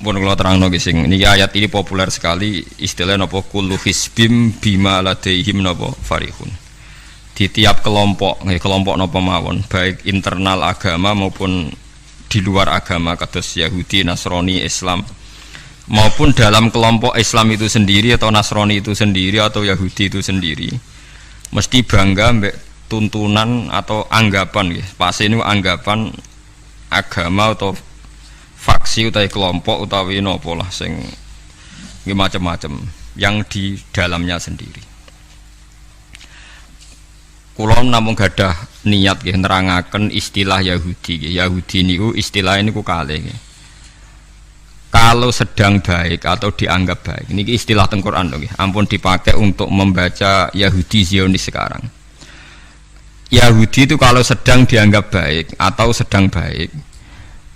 Pun kula terangno nggih sing niki ayat ini populer sekali istilah napa kullu hisbim bima ladaihim napa farihun. Di tiap kelompok, kelompok napa mawon, baik internal agama maupun di luar agama kados Yahudi, Nasrani, Islam maupun dalam kelompok Islam itu sendiri atau Nasrani itu sendiri atau Yahudi itu sendiri mesti bangga mbek tuntunan atau anggapan nggih. Pasti ini anggapan agama atau faksi utawi kelompok utawi napa lah sing macam-macam yang di dalamnya sendiri. Kula namung gadah niat nggih nerangaken istilah Yahudi nggih. Yahudi niku istilah niku kalih nggih. Kalau sedang baik atau dianggap baik. Niki istilah teng Quran lho nggih. Ampun dipakai untuk membaca Yahudi Zionis sekarang. Yahudi itu kalau sedang dianggap baik atau sedang baik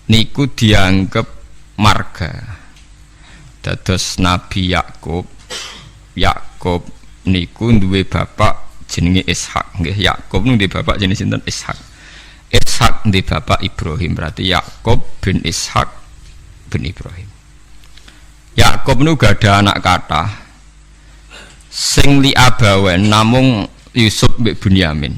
niku dianggap marga. Dados Nabi Yakub niku duwe bapak jenenge Ishak nggih. Yakub niku duwe bapak jenenge sinten? Ishak. Ishak duwe bapak Ibrahim, berarti Yakub bin Ishak bin Ibrahim. Yakub niku gada anak kathah sing li abawen namung Yusuf mbek Bunyamin.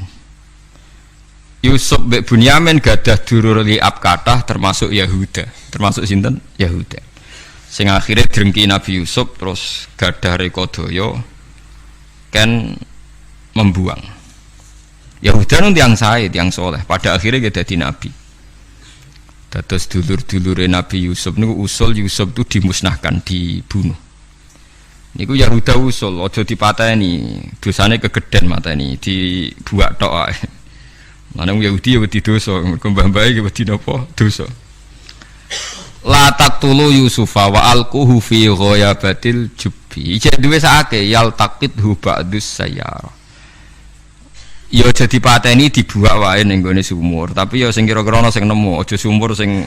Yusuf mbek Bunyamin gadah dulur liab kathah termasuk Yahuda. Termasuk sinten? Yahuda. Sing akhire drengki Nabi Yusuf terus gadah rekodaya kan membuang. Yahuda nun tiyang sae, tiyang soleh, pada akhirnya dadi nabi. Dados dulur-dulure Nabi Yusuf niku usul Yusuf itu dimusnahkan, dibunuh. Niku Yahuda usul aja dipateni, dosane kegeden mateni, dibuak tok ae. Manung Yahudi ya wedi dosa, mergo mbah-mbahe ya wedi napa? Dosa. La taqtulu Yusufa wa alquhu fi ghayabatil jubbi. Ijek duwe sakake yal taqidhu ba'dus sayyar. Ya aja dipateni dibuak wae ning gone sumur, tapi ya sing kira-kira ana sing nemu, aja sumur sing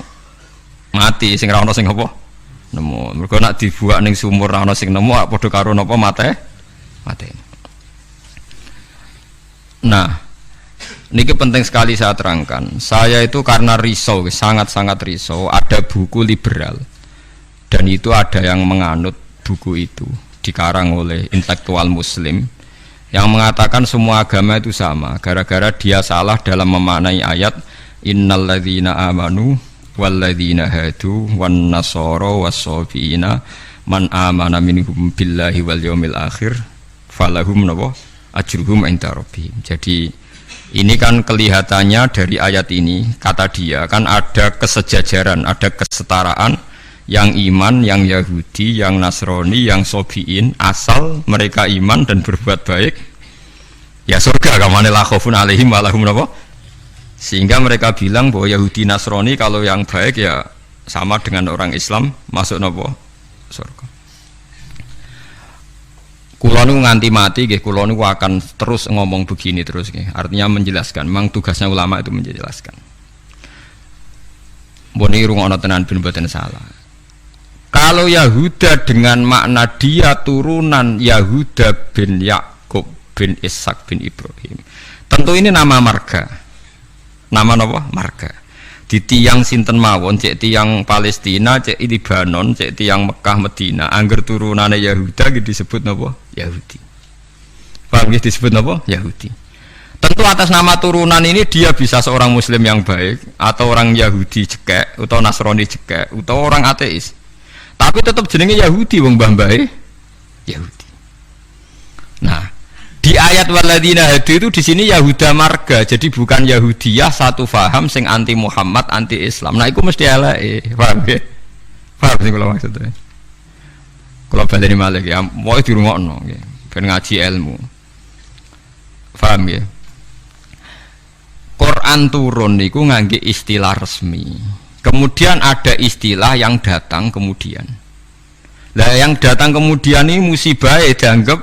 mati, sing ra ana sing apa? Nemu. Mergo nek dibuak ning sumur ra ana sing nemu, padha karo napa mate? Nah, niki penting sekali saya terangkan. Saya itu karena risau, sangat-sangat risau. Ada buku liberal dan itu ada yang menganut buku itu, dikarang oleh intelektual Muslim yang mengatakan semua agama itu sama. Gara-gara dia salah dalam memaknai ayat innalladzina amanu walladzina hadu wan nasara wassabiina man amana minhum billahi wal yaumil akhir falahum nawa ajruhum inda rabbihim. Jadi ini kan kelihatannya dari ayat ini, kata dia kan ada kesejajaran, ada kesetaraan yang iman, yang Yahudi, yang Nasrani, yang Sobiin, asal mereka iman dan berbuat baik ya surga. Kamane la khaufun alaihim wa lahum napa. Sehingga mereka bilang bahwa Yahudi Nasrani kalau yang baik ya sama dengan orang Islam masuk napa? Surga. Kula niku nganti mati nggih, kula niku akan terus ngomong begini terus nggih. Artinya menjelaskan, memang tugasnya ulama itu menjelaskan. Mbon iki rungokno tenan ben mboten salah. Kalau Yahuda dengan makna dia turunan Yahuda bin Yakub bin Ishak bin Ibrahim, tentu ini nama marga. Nama napa? Marga. Di tiang sinten mawon, cek tiang Palestina, cek Libanon, cek tiang Mekah Medina, angger turunane Yahuda gitu disebut napa? Yahudi. Paham gitu disebut napa? Yahudi. Tentu atas nama turunan ini dia bisa seorang Muslim yang baik atau orang Yahudi cekek atau Nasrani cekek atau orang ateis. Tapi tetap jenenge Yahudi wong mbah-mbahe Yahudi. Nah, di ayat waladina hadu itu di sini Yahuda marga, jadi bukan Yahudiyah satu faham sing anti Muhammad, anti Islam. Nah, itu mesti eleke, paham ya? Paham sing kula maksudnya. Kula baleni malih ya, mau dirungokno nggih, ben ngaji ilmu. Paham ya? Quran turun niku ngangge istilah resmi. Kemudian ada istilah yang datang kemudian. Lah yang datang kemudian ini musibah dianggap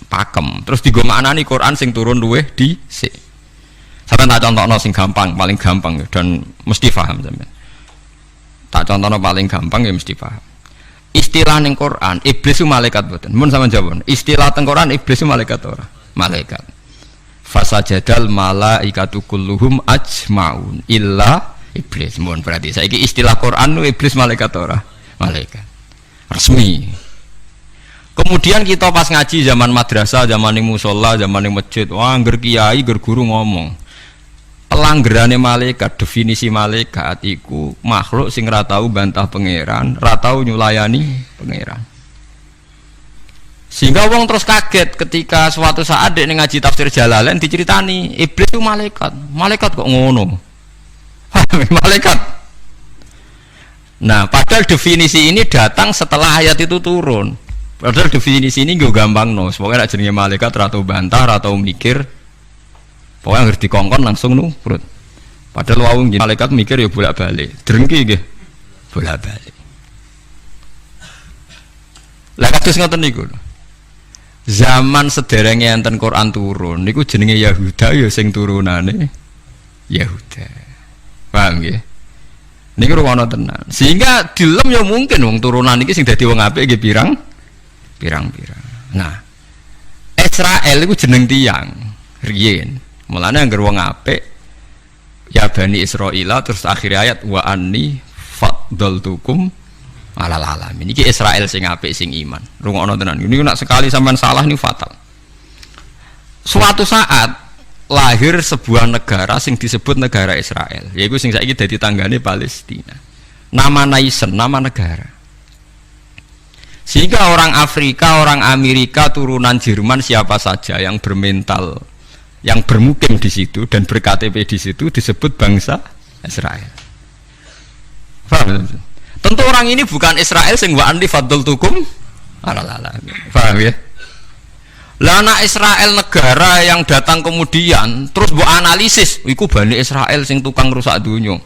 pakem. Terus digo maknani Quran sing turun luweh dhisik. Sampeyan tak contohno sing gampang, paling gampang dan mesti paham sampeyan. Tak contohno paling gampang ya mesti paham. Istilah ning Quran, iblis itu malaikat mboten. Mun sampeyan jawab. Istilah teng Quran iblis itu malaikat ora? Malaikat. Fasajadal malaikatu kulluhum ajmaun illa iblis. Mun berarti saiki istilah Quran iblis malaikat ora? malaikat. Resmi. Kemudian kita pas ngaji zaman madrasah, zaman ning musala, zaman ning masjid, wah ngger kiai, ngger guru ngomong. Pelanggerane malaikat, definisi malaikat iku makhluk sing ra tau bantah pangeran, ra tau nyulayani pangeran. Sehingga wong terus kaget ketika suatu saat dek ngaji tafsir Jalalain diceritani iblis itu malaikat. Malaikat kok ngono? Malaikat. Nah, padahal definisi ini datang setelah ayat itu turun. Padahal definisi ini gue gampang no. Pokoknya nak jenenge malaikat atau bantah atau mikir. Pokoknya ngerti kongkon langsung nurut. Padahal wawung malaikat mikir ya bolak-balik. Drengki nggih. Bolak-balik. Lah kados ngoten niku. Zaman sederenge enten Quran turun niku jenenge Yahuda ya sing turunane Yahuda. Paham nggih? Niku rumono tenan. Sehingga dilem ya mungkin wong turunan iki sing dadi wong apik nggih pirang-pirang. Nah, Israel itu jeneng tiang riyen. Mulane anggere wong apik ya Bani Israila terus akhir ayat wa anni faddaltukum alal alamin. Iki Israel sing apik sing iman. Rungokno tenan. Niku nek sekali sampean salah niku fatal. Suatu saat lahir sebuah negara sing disebut negara Israel. Yaiku sing saiki dadi tanggane Palestina. Nama nation, nama negara. Sehingga orang Afrika, orang Amerika, turunan Jerman siapa saja yang bermental, yang bermukim di situ dan berKTP di situ disebut bangsa Israel. Paham? Tentu orang ini bukan Israel sing wa anni faddaltukum alal alamin. Paham ya? Lah anak Israel negara yang datang kemudian terus mbok analisis, iku Bani Israel sing tukang rusak dunya.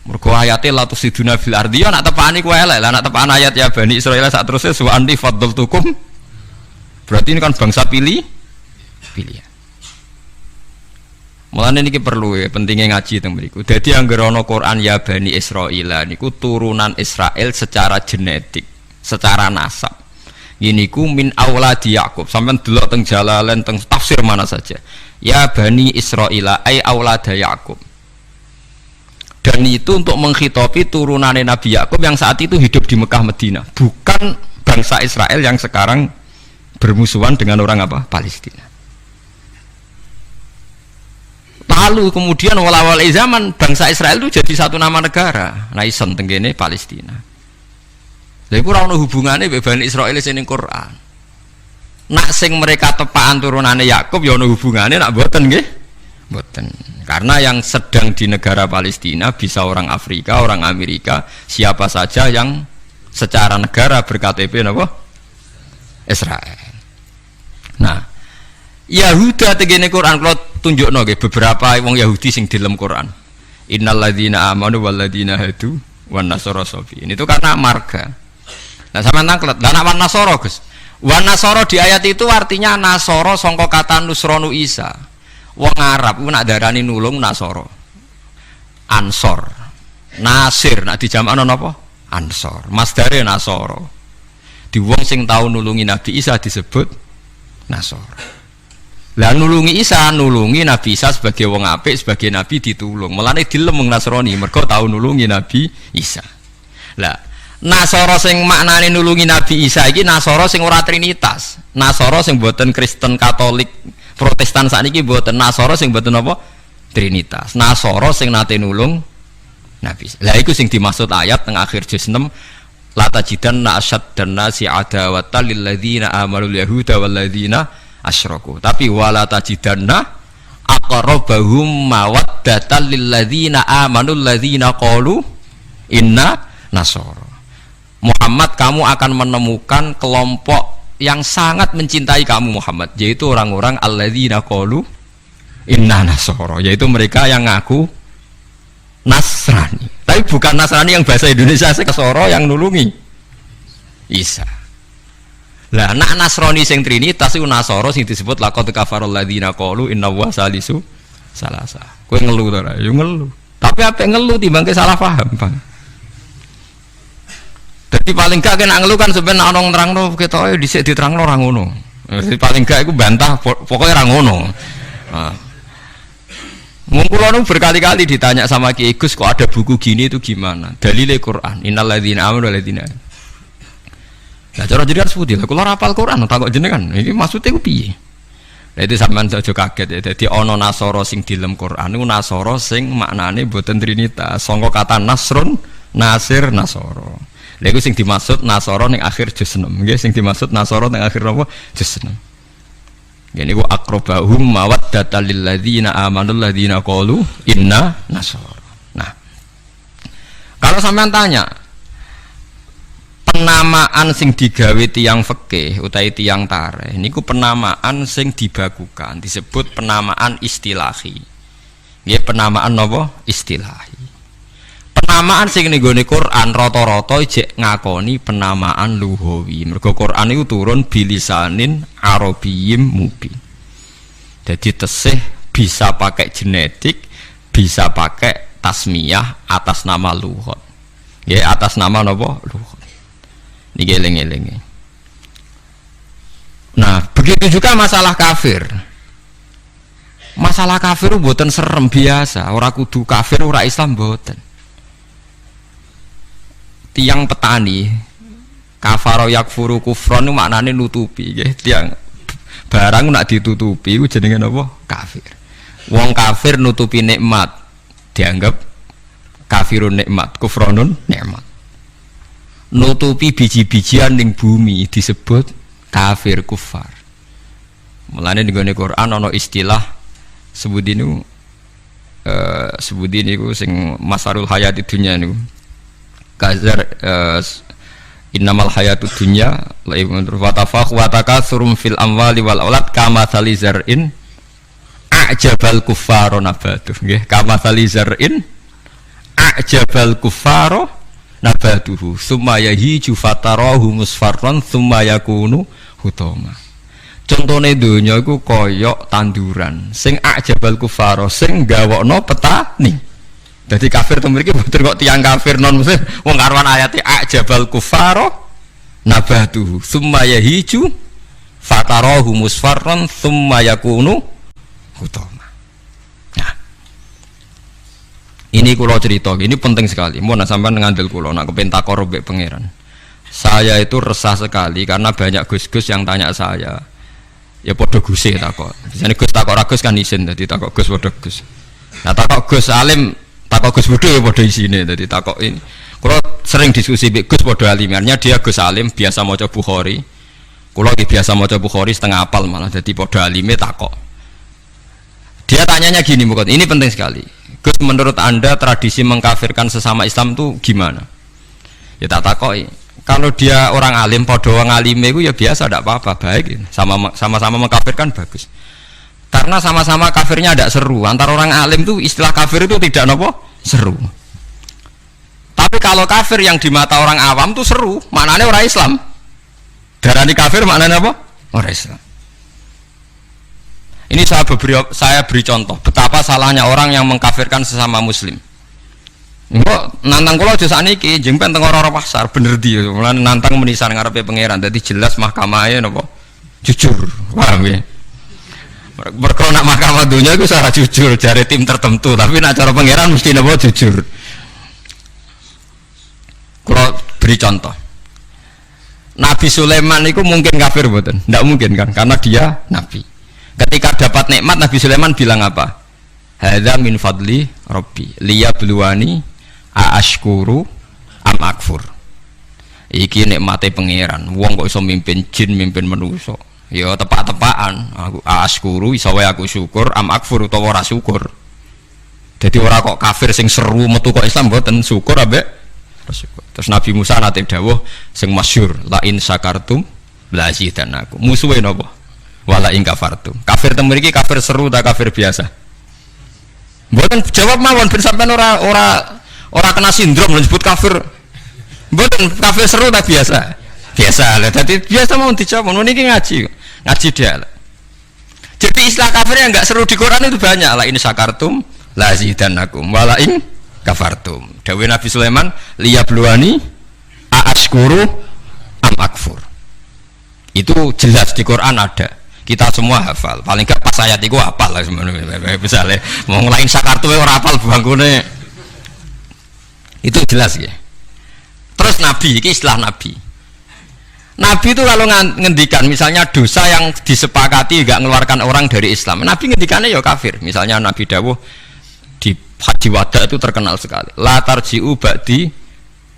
Mergo ayate la tusiduna fil ardi ya nak tepani ku elek lah nak tepan ayat ya Bani Israil sak terusé wa anni faddaltukum berarti ini kan bangsa pilihan. Mulane niki perlu ya pentingnya ngaji teng mriku. Dadi anggere ana Quran ya Bani Israil niku turunan Israel secara genetik, secara nasab. Niku min auladi Yakub. Sampeyan delok teng Jalalain teng tafsir mana saja. Ya Bani Israil ai aulada Yakub. Dan itu untuk menghitopi turunan Nabi Yakub yang saat itu hidup di Mekah Medina, bukan bangsa Israel yang sekarang bermusuhan dengan orang apa? Palestina. Lalu kemudian wala-wala zaman bangsa Israel itu jadi satu nama negara, nation tenggene Palestina. Lha iku ora ono hubungane mbek Bani Israil sing ning Quran. Nak sing mereka tepaan turunane Yakub ya ono hubungane nak mboten nggih? Mboten. Karena yang sedang di negara Palestina bisa orang Afrika, orang Amerika, siapa saja yang secara negara berKTP apa? Israel. Nah, Yahuda tegene Quran kalau tunjukno nggih beberapa wong Yahudi sing dilem Quran. Innalladzina amanu walladzina hadu wan nasara safi. Itu karena marga. Nah, sampean tanglet, lah nek wan nasara, Gus. Wan nasara di ayat itu artinya nasara sangka kata nusronu Isa. Wong Arab ku nak darani nulung nasoro, ansor, nasir nak dijamakno napa? Ansor. Masdare nasoro. Di wong sing tau nulungi Nabi Isa disebut nasor. Lah nulungi Isa, nulungi Nabi Isa sebagai wong apik, sebagai nabi ditulung. Mulane dilem wong Nasrani mergo tau nulungi Nabi Isa. Lah Nasoro sing maknane nulungi Nabi Isa iki Nasoro sing ora trinitas. Nasoro sing boten Kristen Katolik Protestan sakniki mboten. Nasara sing mboten apa? Trinitas. Nasara sing nate nulung Nabi. Lah iku sing dimaksud ayat teng akhir juz 6 la tajidanna asyaddan nasi adawatan lil ladzina amanul yahuda wal ladzina asyraku. Tapi wala tajidanna aqrabahum mawaddatan lil ladzina amanul ladzina qalu inna nasara. Muhammad, kamu akan menemukan kelompok yang sangat mencintai kamu Muhammad, yaitu orang-orang alladzina qalu inna nasara, yaitu mereka yang ngaku Nasrani. Tapi bukan Nasrani yang bahasa Indonesia Nasara yang nulungi Isa. Lah nak Nasrani sing Trinitas iku Nasara sing disebut laqad kafarul ladzina qalu inna wa salisu salasa. Kowe ngelu to ora? Yo ngelu. Tapi apik ngelu timbang ke salah paham, Bang. Jadi paling gak kena ngeluh kan sebenarnya orang nerangno ketoke dhisik diterangno ora ngono. Jadi paling gak iku bantah pokoknya ora ngono. Kula nu berkali-kali ditanya sama Kiai Gus, kok ada buku gini itu gimana? Dalile Quran. Innal ladzina amanu wal ladzina. Lah cara jenengan seputi lah kula hafal Quran takok jenengan. Iki maksude ku piye? Lah itu sampean aja kaget ya. Dadi ana nasara sing dilem Quran niku nasara sing maknane boten trinitas. Sangka kata nasrun, nasir, nasara. Lha iku sing dimaksud nasara ning akhir juz 6. Nggih sing dimaksud nasara ning akhir apa? Juz 6. Ini ku akrobahum mawaddatal lil ladzina amanu ladzina qalu inna nasara. Nah, kalau sampean tanya penamaan sing digawe tiyang fikih utawi tiyang tarikh niku penamaan sing dibakukan disebut penamaan istilahi. Nggih penamaan napa? Istilahi. Penamaan sing ning gone Quran rata-rata jek ngakoni penamaan lughawi. Mergo Quran iku turun bilisanin arabiyyim mubin. Jadi tesih bisa pakai genetik, bisa pakai tasmiyah atas nama lughat. Nggih atas nama napa? Lughat. Niki eling-eling. Nah, begitu juga masalah kafir. Masalah kafir mboten serem biasa, ora kudu kafir, ora Islam mboten. Tiang petani kafaro yakfuru kufron itu maknanya nutupi ya. Tiang barang nak ditutupi itu jenenge apa? Kafir. Wong kafir nutupi nikmat dianggap kafirun nikmat, kufronun nikmat. Nutupi biji-bijian ning bumi disebut kafir kufar. Mulane ning Quran ana istilah sebut niku sing masarul hayati dunya niku kazar innamal hayatud dunya laibun wa tafakh wa takatsurum fil amwali wal aulad kama salizar'in a'jabal kuffara nabatuh nggih kama salizar'in a'jabal kuffara nabatuhu summa yahiju fatarahu musfarran summa yakunu hutama. Contone donya iku kaya tanduran sing a'jabal kuffara sing gawokno petani. Jadi kafir itu mriki betul kok tiang kafir non muslim wong karwan ayate ajabal kufaro nabatuhu summa yahiju fatarahu musfarran summa yakunu hutama. Nah, ini kula cerita, ini penting sekali. Mun sampean ngandel kula nak kepen takor mbek pangeran. Saya itu resah sekali karena banyak gus-gus yang tanya saya. Ya padha guse takok. Biasane Gus takok ra Gus kan isin dadi takok Gus padha Gus. Nah takok Gus alim takok Gus Bodho ya padha isine dadi takok ini. Kula sering diskusi mbek Gus padha alimannya dia Gus alim biasa maca Bukhari. Kula iki biasa maca Bukhari setengah apal malah dadi padha alime takok. Dia tanyanya gini bukan, ini penting sekali. Gus menurut Anda tradisi mengkafirkan sesama Islam itu gimana? Ya tak takoki. Kalau dia orang alim padha wong alime iku ya biasa ndak apa-apa baik sama-sama mengkafirkan bagus. Karena sama-sama kafirnya tidak seru. Antara orang alim itu istilah kafir itu tidak nopo seru. Tapi kalau kafir yang di mata orang awam itu seru, maknanya orang Islam. Darani kafir maknanya apa? Orang Islam. Ini saya beri contoh betapa salahnya orang yang mengkafirkan sesama Muslim. Enggak nantang kula aja sakniki jengpen teng ora pasar bener dia. Mulane nantang menisan ngarepe pangeran. Dadi jelas mahkamahnya napa? Jujur. Paham ya? Mergo nak mahkamah dunia itu secara jujur jare tim tertentu, tapi nak cara pangeran mesti napa jujur. Kalau beri contoh, Nabi Sulaiman itu mungkin kafir betul? Tidak mungkin kan, karena dia Nabi. Ketika dapat nikmat Nabi Sulaiman bilang apa? Hadza min fadli Rabbi liyabluwani aashkuru am akfur. Iki nikmate pangeran. Wong kok iso mimpin jin, mimpin manusa. Ya tepak-tepakan aku askuru iso wae aku syukur am akfur utawa ora syukur. Jadi ora kok kafir sing seru metu kok Islam mboten syukur ambek syukur. Terus Nabi Musa nate dawuh sing masyhur la in syakartum la zidanakum. Musuhe napa? Wala in kafartum. Kafir teng mriki kafir seru ta kafir biasa? Mboten jawab mawon ben sampean ora kena sindrom disebut kafir. Mboten kafir seru ta biasa? Biasa lah. Dadi biasa mau dijawab niki ngaji dia. Jadi istilah kafir yang enggak seru di Quran itu banyak. La in syakartum la zidanakum wala in kafartum. Dawuh Nabi Sulaiman liyabluwani aashkuru am akfur. Itu jelas di Quran ada. Kita semua hafal. Paling gak pas ayat itu hafal lah sebenarnya. Misalnya mau ngelain sakartu ora hafal bangkune. Itu jelas ya. Terus Nabi, ini istilah Nabi. Nabi itu kalau ngendikan misalnya dosa yang disepakati gak mengeluarkan orang dari Islam, Nabi ngendikannya ya kafir. Misalnya Nabi dawuh di Haji Wada itu terkenal sekali. La tarji'u ba'di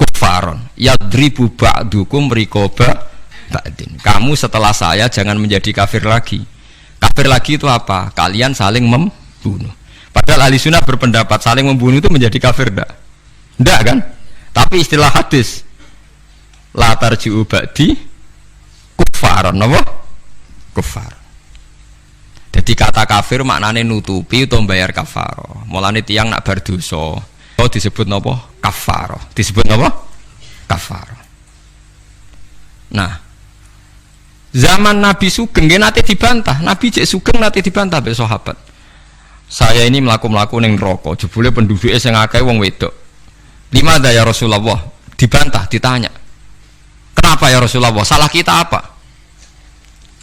kuffaron yadribu ba'dukum riqaba ba'din. Kamu setelah saya jangan menjadi kafir lagi. Kafir lagi itu apa? Kalian saling membunuh. Padahal ahli sunnah berpendapat saling membunuh itu menjadi kafir enggak kan? Tapi istilah hadis la tarji'u ba'di kuffaron, apa? Kuffar. Jadi kata kafir maknanya nutupi atau bayar kafaroh. Mulane tiang nak berdosa, oh disebut napa? Kafaroh. Disebut napa? Kafaroh. Nah, zaman Nabi Sugeng nate dibantah. Nabi cek Sugeng nate dibantah be sahabat. Saya ini melaku ning neraka, jebule penduduknya sing akeh wong wedok. Lima ada ya Rasulullah, dibantah, ditanya. Kenapa ya Rasulullah? Salah kita apa?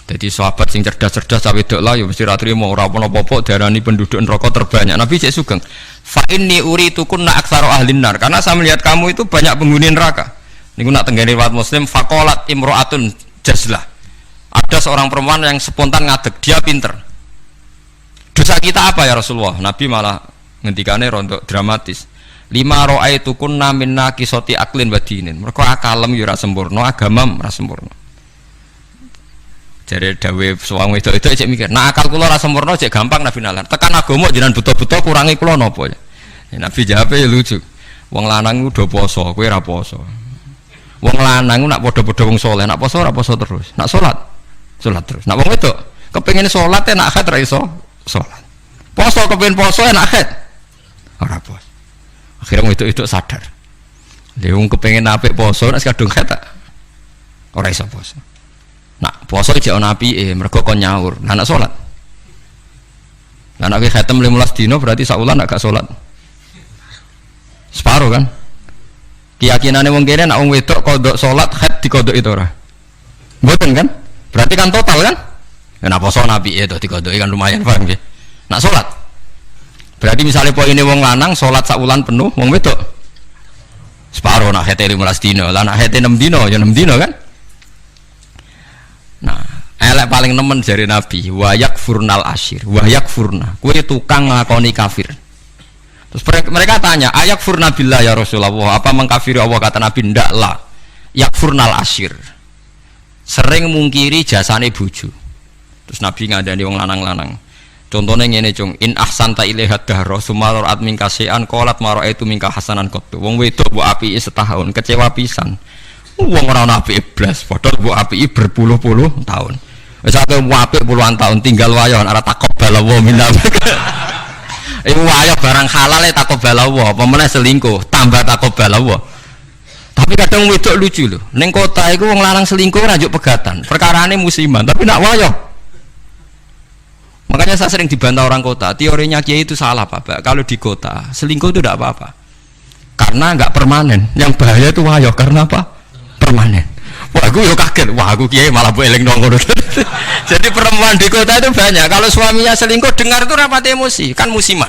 Jadi sahabat sing cerdas-cerdas cawe wedok lah ya mesti ra trimo ora apa-apa darani penduduk neraka terbanyak. Nabi cek Sugeng. Fa inni uritukunna aktsaru ahlin nar. Karena saya melihat kamu itu banyak penghuni neraka. Niku nak tenggene riwayat Muslim faqalat imro'atun jazlah. Ada seorang perempuan yang spontan ngadeg, dia pinter. Dosa kita apa ya Rasulullah? Nabi malah ngendikane rontok dramatis. Lima ro'aitu kunna minna kisoti aklin wadinin. Mereka akalem yura sempurna, agamam ora sempurna. Jadi dawe suwang wedok itu cek mikir, nah akal kula ora sempurna cek gampang Nabi nalar. Tekan agama jenengan buta-buta kurangi kula napa ya. Nabi jawab ya lucu. Wong lanang udah poso, kowe ora poso. Wong lanang nak padha-padha wong saleh, nak poso ora poso terus. Nak salat terus. Nak wong wedok kepengin salat nak haid ra iso salat. Poso kepengin poso nak haid ora poso. Akhirnya itu sadar. Dia kepengen apik poso, nak kadung kata orang iso poso. Nak poso jauh nabi, mereka kon nyaur. Nak sholat. Nak khatam 15 dino berarti saulan nak gak sholat. Separuh kan? Keyakinannya wong kene nak wong wedok kodok sholat khat di kodok itu ora. Mboten kan? Berarti kan total kan? Nak poso nabi itu di kodok kan lumayan paham nggih. Nak sholat. Berarti misalnya poinnya wong lanang sholat saulan penuh, wong wedok separuh nak hete 15 dino, lah nak hete 6 dino, ya 6 dino kan. Nah, elek paling nemen jari Nabi, wayak furnal asyir, wayak furna, kue tukang ngakoni kafir. Terus mereka tanya, ayak furna billah ya Rasulullah, apa mengkafiri Allah? Kata Nabi, ndak lah, yak furnal asyir, sering mungkiri jasane bojo. Terus Nabi ngadani wong lanang-lanang. Contohnya ngene cung, in ahsanta ilaiha dahra sumaror at mingkasean kolat maro itu mingka hasanan kotu. Wong wedok bu api setahun kecewa pisan. Wong ora ana api blas, padahal bu api berpuluh-puluh tahun. Wis akeh api puluhan tahun tinggal wayo ora takobal wa minna. Iku wayo barang halal takobal wa, apa meneh selingkuh tambah takobal wa. Tapi kadang wedok lucu lho. Ning kota iku wong lanang selingkuh ora njuk pegatan. Perkarane musiman, tapi nak wayo. Makanya saya sering dibantah orang kota, teorinya Kiai itu salah Pak. Kalau di kota, selingkuh itu tidak apa-apa. Karena nggak permanen. Yang bahaya itu wayo, karena apa? Permanen. Wah, aku yo kaget. Wah, aku Kiai malah bu eling nongol. Jadi perempuan di kota itu banyak. Kalau suaminya selingkuh, dengar itu rapat emosi, kan musiman.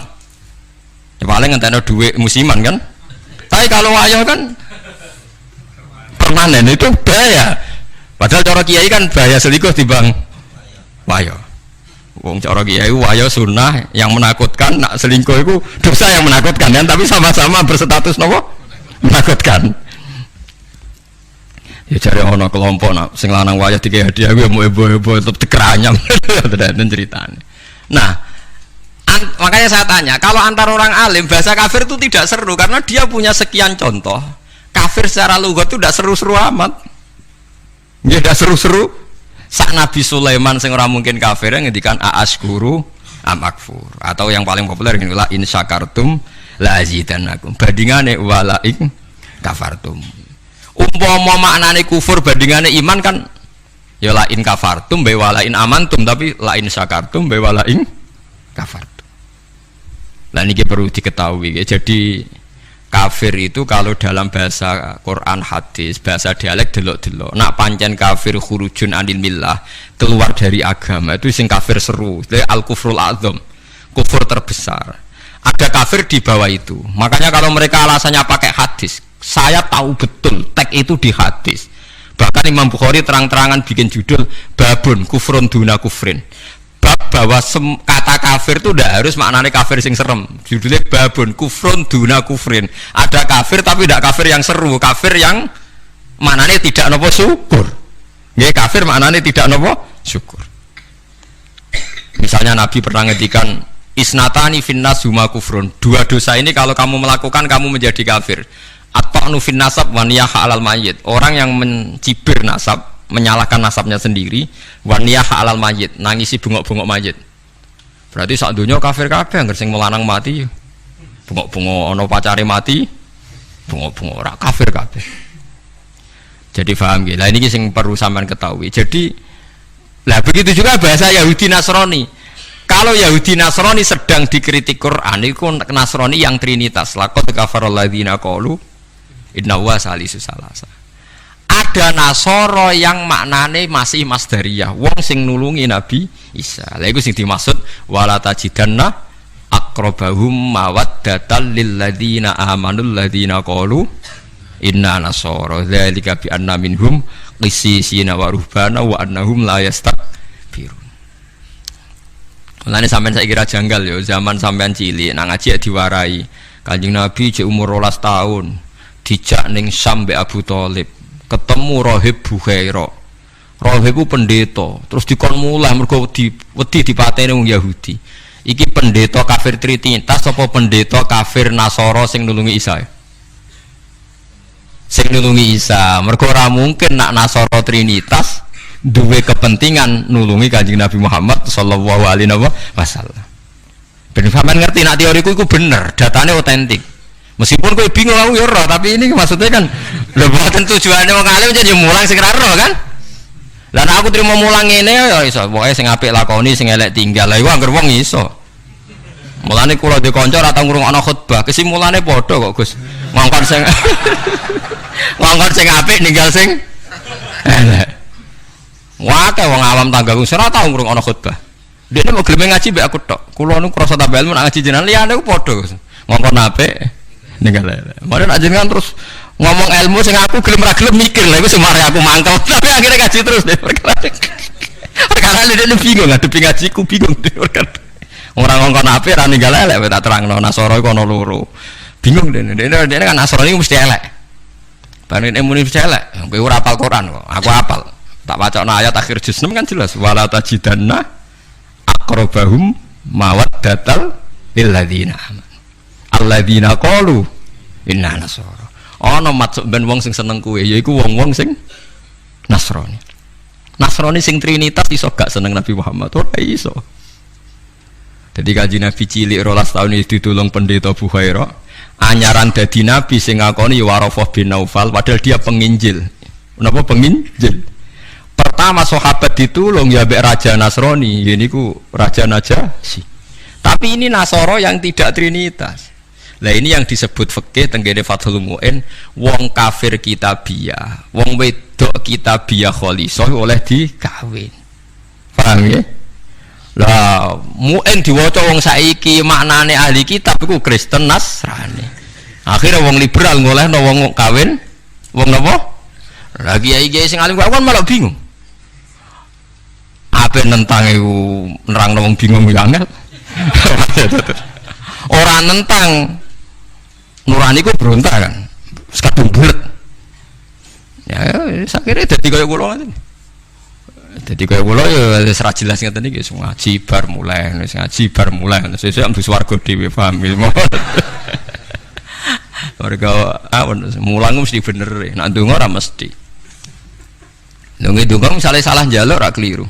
Ya paling ngenteni duit musiman kan. Tapi kalau wayo kan permanen, itu bahaya. Padahal cara Kiai kan bahaya selingkuh dibang wayo. Wong cara kiai wayo sunnah yang menakutkan, nak selingkuh itu dosa yang menakutkan kan, tapi sama-sama berstatus nopo menakutkan. Ya cari ono kelompok nak sing lanang wayo dikai hadiah gue mau ebo-ebo tetep dikeranyam dan ceritanya. Nah, makanya saya tanya, kalau antar orang alim bahasa kafir itu tidak seru karena dia punya sekian contoh. Kafir secara lugat itu tidak seru-seru amat. Ya tidak seru-seru. Sak Nabi Sulaiman sing ora mungkin kafir ngendikan aaskuru amakfur, atau yang paling populer ngene la in syakartum la azidannakum, bandingane wala in kafartum. Umpama maknane kufur bandingane iman kan ya la in kafartum be wala in amantum, tapi la in syakartum be wala in kafartum. Lah niki perlu diketahui. Jadi Kafir itu kalau dalam bahasa Quran hadis, bahasa dialek delok-delok. Nak pancen kafir khurujun anil millah, keluar dari agama itu sing kafir seru. Itu al-kufrul a'dzam, kufur terbesar. Ada kafir di bawah itu. Makanya kalau mereka alasannya pakai hadis, saya tahu betul teks itu di hadis. Bahkan Imam Bukhari terang-terangan bikin judul babun kufrun duna kufrin. Bab bahwa kata kafir itu tidak harus maknanya kafir sing serem. Judulnya babun kufrun duna kufrin. Ada kafir tapi tidak kafir yang seru, kafir yang maknanya tidak nopo syukur. Nggih, kafir maknanya tidak nopo syukur. Misalnya Nabi pernah ngedikan isnatani finnas huma kufrun. Dua dosa ini kalau kamu melakukan kamu menjadi kafir. At-ta'nu fin nasab wa niyaha 'alal mayyit. Orang yang mencibir nasab, menyalahkan nasabnya sendiri, wa niyaha 'alal mayyit, nangisi bungok-bungok mayit. Berarti sak donya kafir kabeh anggere sing melanang mati. Bungok-bungok ana pacare mati, bungok-bungok ora kafir kabeh. Jadi paham nggih. Lah ini sing perlu sampean ketahui. Jadi lah begitu juga bahasa Yahudi Nasrani. Kalau Yahudi Nasrani sedang dikritik Quran, itu Nasrani yang trinitas. Laqad kafaral ladzina qalu inna huwa salisu salasa. Ada Nasoro yang maknane masih masdariyah, wong sing nulungi Nabi Isa. Lha iku sing dimaksud wala tajidanna aqrabahum mawaddatan lil ladzina amanul ladzina qalu inna nasara dzalika bi anna minhum qissisina wa ruhbana wa annahum la yastakbirun. Mulane sampean saiki kira janggal ya zaman sampean cilik nang ngaji diwarai. Kanjeng Nabi cek umur 12 tahun dijak ning Syam mbek Abu Thalib, ketemu Rahib Bukhaira. Rahib ku pendeta, terus dikon mulai mergo wedi dipateni wong Yahudi. Iki pendeta kafir trinitas apa pendeta kafir Nasara sing nulungi Isa? Sing nulungi Isa. Mergo ora mungkin nak Nasara trinitas duwe kepentingan nulungi Kanjeng Nabi Muhammad sallallahu alaihi wasallam. Ben sampean ngerti nak teoriku iku bener, datane otentik. Meskipun kowe bingung aku ya ora, tapi ini maksudnya kan lho boten tujuane wong alim jadi mulang sing ora ero kan. Lah nek aku trimo mulang ngene ya iso, pokoke sing apik lakoni, sing elek tinggal. Lah iku anggere wong iso. Mulane kula dhe kanca ora tau ngrungokno khutbah, kesimulane padha kok Gus. Ngongkon sing ngongkon sing apik ninggal sing elek. Wah, kayak wong awam tanggaku ora tau ngrungokno khutbah. Dene mau gelem ngaji mbek aku tok. Kula nu krasa tambah ilmu nak ngaji jenengan liyane ku padha. Ngongkon apik ninggal elek. Mare nak jenengan terus ngomong ilmu sing aku gelem ra gelem mikir lha iku semare aku mangkel. Tapi akhirnya ngaji terus deh. Perkara dene bingung ngadepi ngajiku bingung deh. Ora ngongkon apik ra ninggal elek tak terangno Nasara iku ana loro. Bingung dene kan Nasara iki mesti elek. Bareng nek muni mesti elek, kowe ora hafal Quran kok. Aku hafal. Tak wacana ayat akhir juz 6 kan jelas wala tajidanna aqrabahum mawaddatal lil ladzina amanu alladzina qalu inna nasara. Ana maksud ben wong sing seneng kowe yaiku wong-wong sing Nasrani. Nasrani sing trinitas iso gak seneng Nabi Muhammad ora iso. Jadi Kanjeng Nabi cilik 12 tahun itu ditulung pendeta Bukhaira, anyaran dadi nabi sing ngakoni Warafah bin Naufal padahal dia penginjil. Napa penginjil? Pertama sahabat ditulung ya mbek Raja Nasrani, ini ku Raja Najasyi. Tapi ini Nasoro yang tidak trinitas. Lah ini yang disebut fikih tenggene Fathul Mu'in, wong kafir kitabiyah, wong wedok kitabiyah khalisah oleh dikawin. Paham ya? Lah Mu'in diwaca wong saiki maknane ahli kitab iku Kristen Nasrani. Akhirnya wong liberal ngolehno wong kawin wong napa? Lah kiai-kiai sing alim kan malah bingung. Apa nentang iku nerangno wong bingung ya angel. Ora nentang nurani ku berontak kan. Sekadung bulet. Ya sakire dadi kaya kula ngoten. Dadi kaya kula ya wis ra jelas ngeten iki ngaji bar mulai, wis ngaji bar mulai. Sesuk ambus warga dhewe paham iki. Warga mulang mesti bener. Nek ndonga ora mesti. Nggih ndonga misale salah njaluk ora keliru.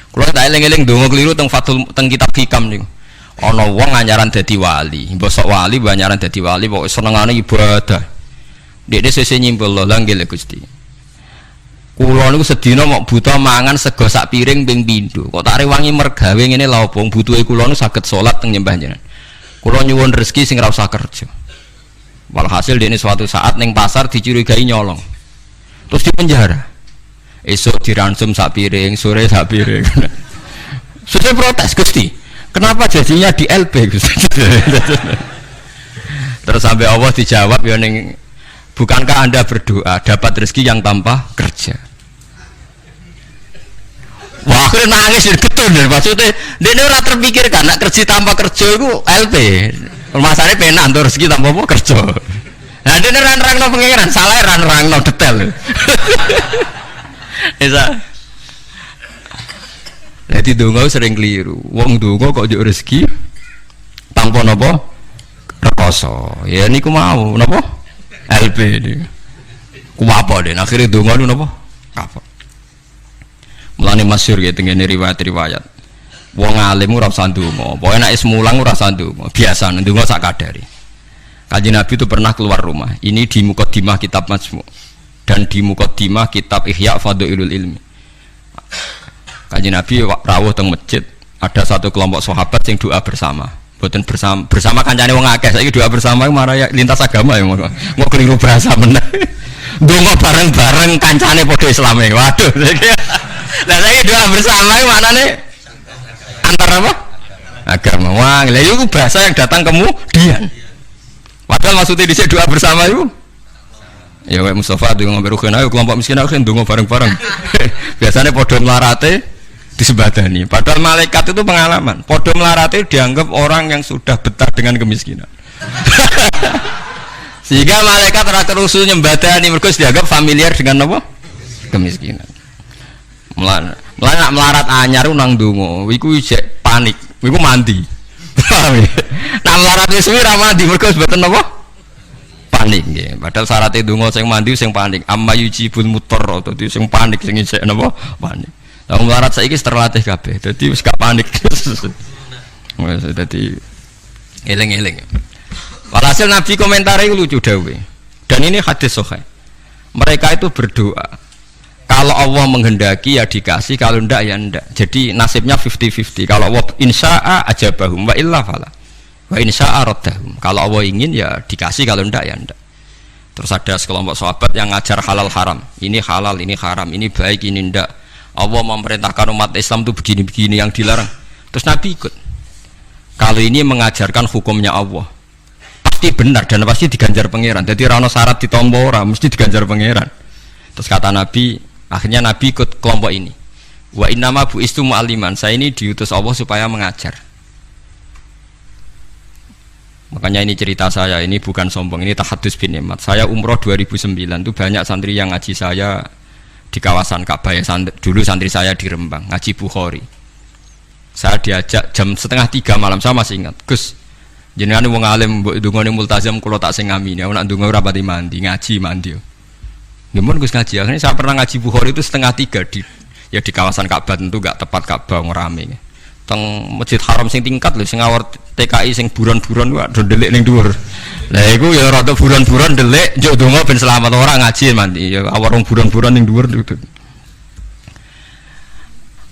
Kula tak eling-eling ndonga keliru teng Fathul teng kitab Hikam niku. Ana wong anyaran dadi wali, mbosok wali anyaran dadi wali pokoke senengane ibadah. Dekne sesuk nyimpul lho nggih Gusti. Kula niku sedina mok buta mangan sego sak piring ping pindho. Kok tak rewangi mergawe ngene lha opo butuhe kula niku saged salat teng nyembah jenengan. Kula nyuwun rezeki sing ora usah kerja. Walhasil dia ini suatu saat neng pasar dicurigai nyolong, terus dipenjara. Esok diransum sak piring, sore sak piring. Sudah protes Gusti, kenapa jadinya di LP Gusti? Terus sampai Allah dijawab ya neng, bukankah anda berdoa dapat rezeki yang tanpa kerja? Wah, akhirnya nangis getun deh. Maksudnya dia ini orang terpikirkan nak kerja tanpa kerja itu LP. Masalahnya penak untuk rezeki tanpa apa kerja. Nah dia ini rang-rang no pengiran, salah rang-rang no detail. Bisa. Jadi dongo sering keliru. Wong dongo kok juk rezeki tanpa napa rekoso. Ya niku mau napa LP ini. Ku apa deh? Akhirnya dongo lu napa? Kapok. Mulane masyhur ya tengene riwayat-riwayat. Wong alim ora usah ndonga, pokoke nek is mulang ora usah ndonga, biasa ndonga sak kadare. Kanjeng Nabi itu pernah keluar rumah. Ini di Muqaddimah kitab Majmu' dan di Muqaddimah kitab Ihya Fadhailul Ilmi. Kanjeng Nabi rawuh teng masjid, ada satu kelompok sahabat yang doa bersama. Mboten bersama kancane wong akeh, saiki doa bersama marah lintas agama ya mau keliru bahasa meneh. Ndonga bareng-bareng kancane padha Islame. Waduh. Lah saiki doa bersama maknane antar apa? Agama. Wah, lha itu bahasa yang datang kemudian. Padahal maksudnya di doa bersama itu. Ya kayak Mustafa dengan Berukin, ayo kelompok miskin aku ndonga bareng-bareng. Biasanya podo melarate disebadani. Padahal malaikat itu pengalaman. Podo melarate dianggap orang yang sudah betah dengan kemiskinan. Sehingga malaikat ora kerusu nyembadani mergo dianggap familiar dengan apa? Kemiskinan. Nak melarat anyar nang ndonga, iku isek panik, iku mandi. Nak melarat wis suwi ra mandi mergo mboten apa? Panik nggih. Padahal syaratnya ndonga sing mandi sing panik. Amma yujibul mutarr, dadi sing panik sing isek napa? Panik. Lah melarat saiki terlatih kabeh. Dadi wis gak panik. Wis dadi eling-eling. Walhasil Nabi komentare lucu dawuh. Dan ini hadis sahih. Mereka itu berdoa. Kalau Allah menghendaki ya dikasih, kalau ndak ya ndak. Jadi nasibnya 50-50. Kalau Allah insya'a ajabahum wa illa fala. Wa insya'a raddahum. Kalau Allah ingin ya dikasih, kalau ndak ya ndak. Terus ada sekelompok sahabat yang ngajar halal haram. Ini halal, ini haram, ini baik, ini ndak. Allah memerintahkan umat Islam itu begini-begini yang dilarang. Terus Nabi ikut. Kalau ini mengajarkan hukumnya Allah, pasti benar dan pasti diganjar pangeran. Jadi rano syarat ditompo ora, mesti diganjar pangeran. Terus kata Nabi, akhirnya Nabi ikut kelompok ini. Wa innama bu'istu mu'alliman. Saya ini diutus Allah supaya mengajar. Makanya ini cerita saya, ini bukan sombong, ini tahadus bin nikmat. Saya umroh 2009 itu banyak santri yang ngaji saya di kawasan Ka'bah ya, dulu santri saya di Rembang, ngaji Bukhari. Saya diajak jam 2:30 malam, saya masih ingat. Gus, jenengan wong alim mbok ndongane multazam kula tak sing ngamini. Aku nak ndonga ora pati mandi, ngaji mandi. Gimana Gus ngaji? Akhirnya saya pernah ngaji Bukhari itu 2:30 di kawasan Ka'bah, tentu gak tepat Ka'bah ngerame. Teng Masjid Haram sing tingkat lho, sing ngawur TKI sing buron-buron wae do ndelik ning dhuwur. Lah iku ya rada buron-buron ndelik njuk donga ben selamat orang ngaji mandi. Ya awar wong buron-buron ning dhuwur.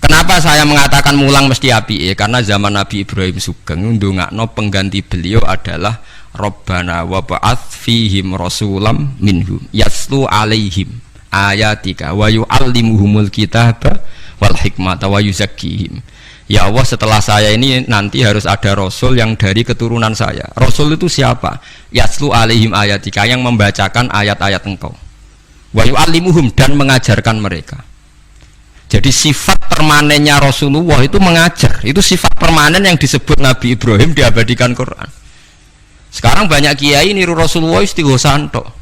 Kenapa saya mengatakan mulang mesti api? Karena zaman Nabi Ibrahim Sugeng ndongakno pengganti beliau adalah Rabbana wa ba'ats fihim rasulam minhum yaslu alaihim ayatika wa yu'allimuhumul kitaba wal hikmata wa yuzakkihim. Ya Allah, setelah saya ini nanti harus ada rasul yang dari keturunan saya. Rasul itu siapa? Yaslu alaihim ayatika, yang membacakan ayat-ayat engkau. Wa yu'allimuhum, dan mengajarkan mereka. Jadi sifat permanennya Rasulullah itu mengajar. Itu sifat permanen yang disebut Nabi Ibrahim diabadikan Quran. Sekarang banyak kiai niru Rasulullah istighosan tok.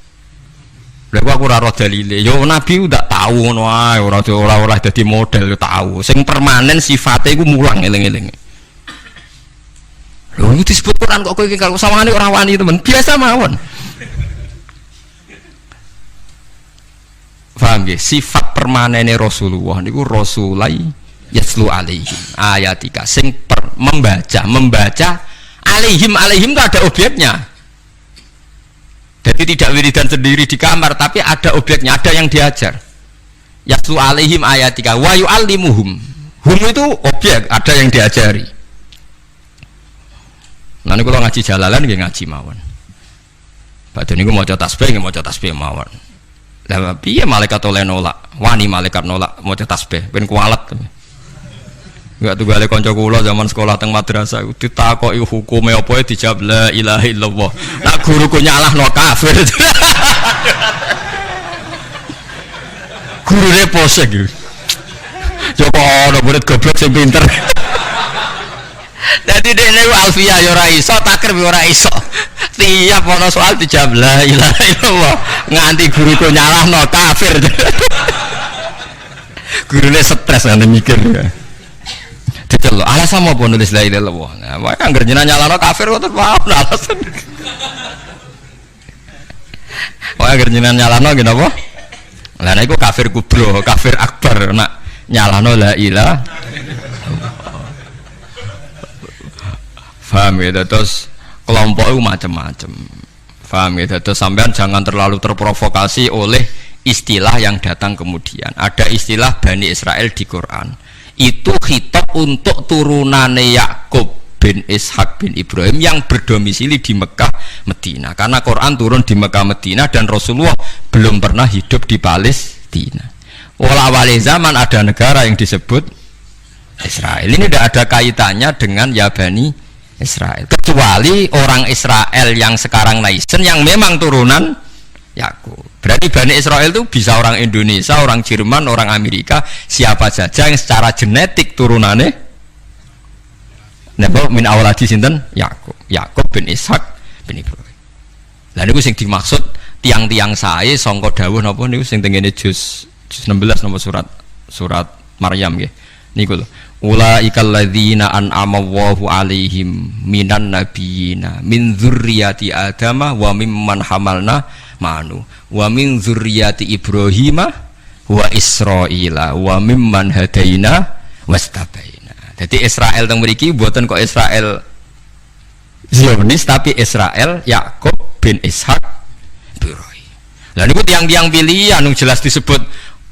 Lha aku ora roh dalile. Yo Nabi udah tahu ngono ae, ora dadi model yo tahu. Sing permanen sifate iku mulang eling-eling. Lho itu disebut Quran kok kowe iki kalau sawangane ora wani temen. Biasa mawon. Paham nggih? Sifat permanene Rasulullah niku rasulai yaslu alaihim ayatika, sing membaca alaihim itu ada objeknya. Jadi tidak wiridan sendiri di kamar, tapi ada objeknya, ada yang diajar. Yaslu alaihim ayatika wa yu'allimuhum. Hum itu objek, ada yang diajari. Nanti kalau ngaji Jalalan nggih ngaji mawon. Badhe niku maca tasbih nggih maca tasbih mawon. Lah piye malaikat oleh nolak? Wani malaikat nolak maca tasbih ben kualat. Enggak tunggale kanca kula zaman sekolah teng madrasah ditakoki hukume apa dijawab la ilaha illallah. Nak guruku nyalahno kafir. Gurune posek iki. Coba ana murid goblok sing pinter. Dadi dene alfiah ya ora iso, takrib ya ora iso. Tiap ana soal dijawab la ilaha illallah. Nganti guruku nyalahno kafir. Gurune stres nganti mikir ya. Diceluk alasan apa nulis la ilaha illallah. Nah, wae angger jenengan nyalahno kafir kok wae alasan. Wae angger jenengan nyalahno nggih napa? Lah nek iku kafir kubro, kafir akbar nak nyalahno la ilaha. Paham ya, terus kelompok itu macam-macam. Paham ya, terus sampean jangan terlalu terprovokasi oleh istilah yang datang kemudian. Ada istilah Bani Israel di Quran. Itu khitab untuk turunane Yakub bin Ishak bin Ibrahim yang berdomisili di Mekah, Medina. Karena Quran turun di Mekah, Medina dan Rasulullah belum pernah hidup di Palestina. Awal zaman ada negara yang disebut Israel. Ini tidak ada kaitannya dengan ya Bani Israel, kecuali orang Israel yang sekarang naisen yang memang turunan Yakub. Berarti Bani Israel itu bisa orang Indonesia, orang Jerman, orang Amerika, siapa saja yang secara genetik turunannya nebo min awaladi sinten Yakub, Yakub bin Ishak bin Ibrahim. Lah niku sing dimaksud tiang-tiang sae sangka dawuh napa niku sing tengene juz 16 nomor surat Maryam nggih. Niku lho. Ulaikal ladzina an'ama Allahu 'alaihim minan nabiyina min dzurriyyati Adama wa mimman hamalna ma'anu wa min dzurriyyati Ibrahima wa Israila wa mimman hadaina wastabaina. Jadi Israel teng mriki mboten kok Israel Zionis tapi Israel Yakub bin Ishak Ibrahim. Lah niku tiang-tiang pilihan jelas disebut.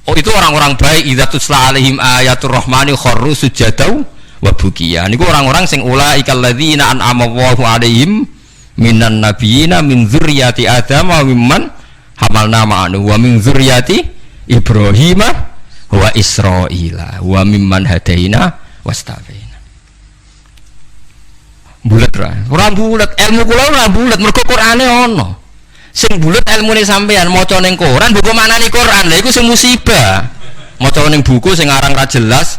Oh itu orang-orang baik idza tusla alaihim ayatul rahmani kharru sujadau wa bukiya. Niku orang-orang sing ulaikal ladzina an'ama Allahu alaihim minan nabiyina min dzurriyyati Adam wa mimman hamalna ma'anu wa min dzurriyyati Ibrahim wa Israila wa mimman hadaina wastabaina. Bulet ra. Ora bulet, ilmu kula ora bulet mergo Qur'ane ono. Sing bulet ilmune sampean maca ning Quran buku manani Quran lha iku sing musibah. Maca ning buku sing aran ra jelas,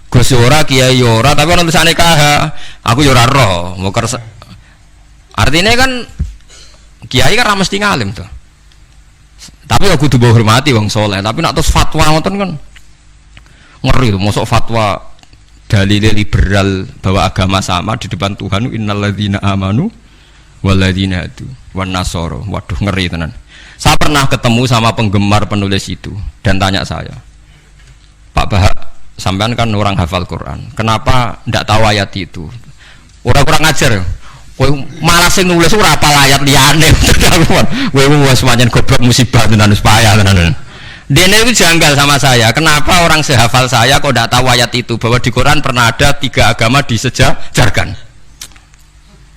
Gus ora kiai ora tapi ana tulisane KH. Aku ya ora roh. Artinya kan kiai kan ra mesti ngalim to. Tapi aku kudu hormati wong saleh, tapi nek terus fatwa ngoten kan ngeri to, mosok fatwa dalil liberal bahwa agama sama di depan Tuhan innalladzina amanu walladzina hadu wan nasara. Waduh ngeri tenan. Saya pernah ketemu sama penggemar penulis itu dan tanya saya, Pak Bahak, sampean kan orang hafal Quran, kenapa ndak tahu ayat itu? Orang-orang ngajar, kowe malah sing nulis ora apal ayat liyane. Kowe wis pancen goblok musibah tenan wis payah tenan. Dene itu janggal sama saya, kenapa orang sehafal saya kok ndak tahu ayat itu bahwa di Quran pernah ada 3 agama disejajarkan.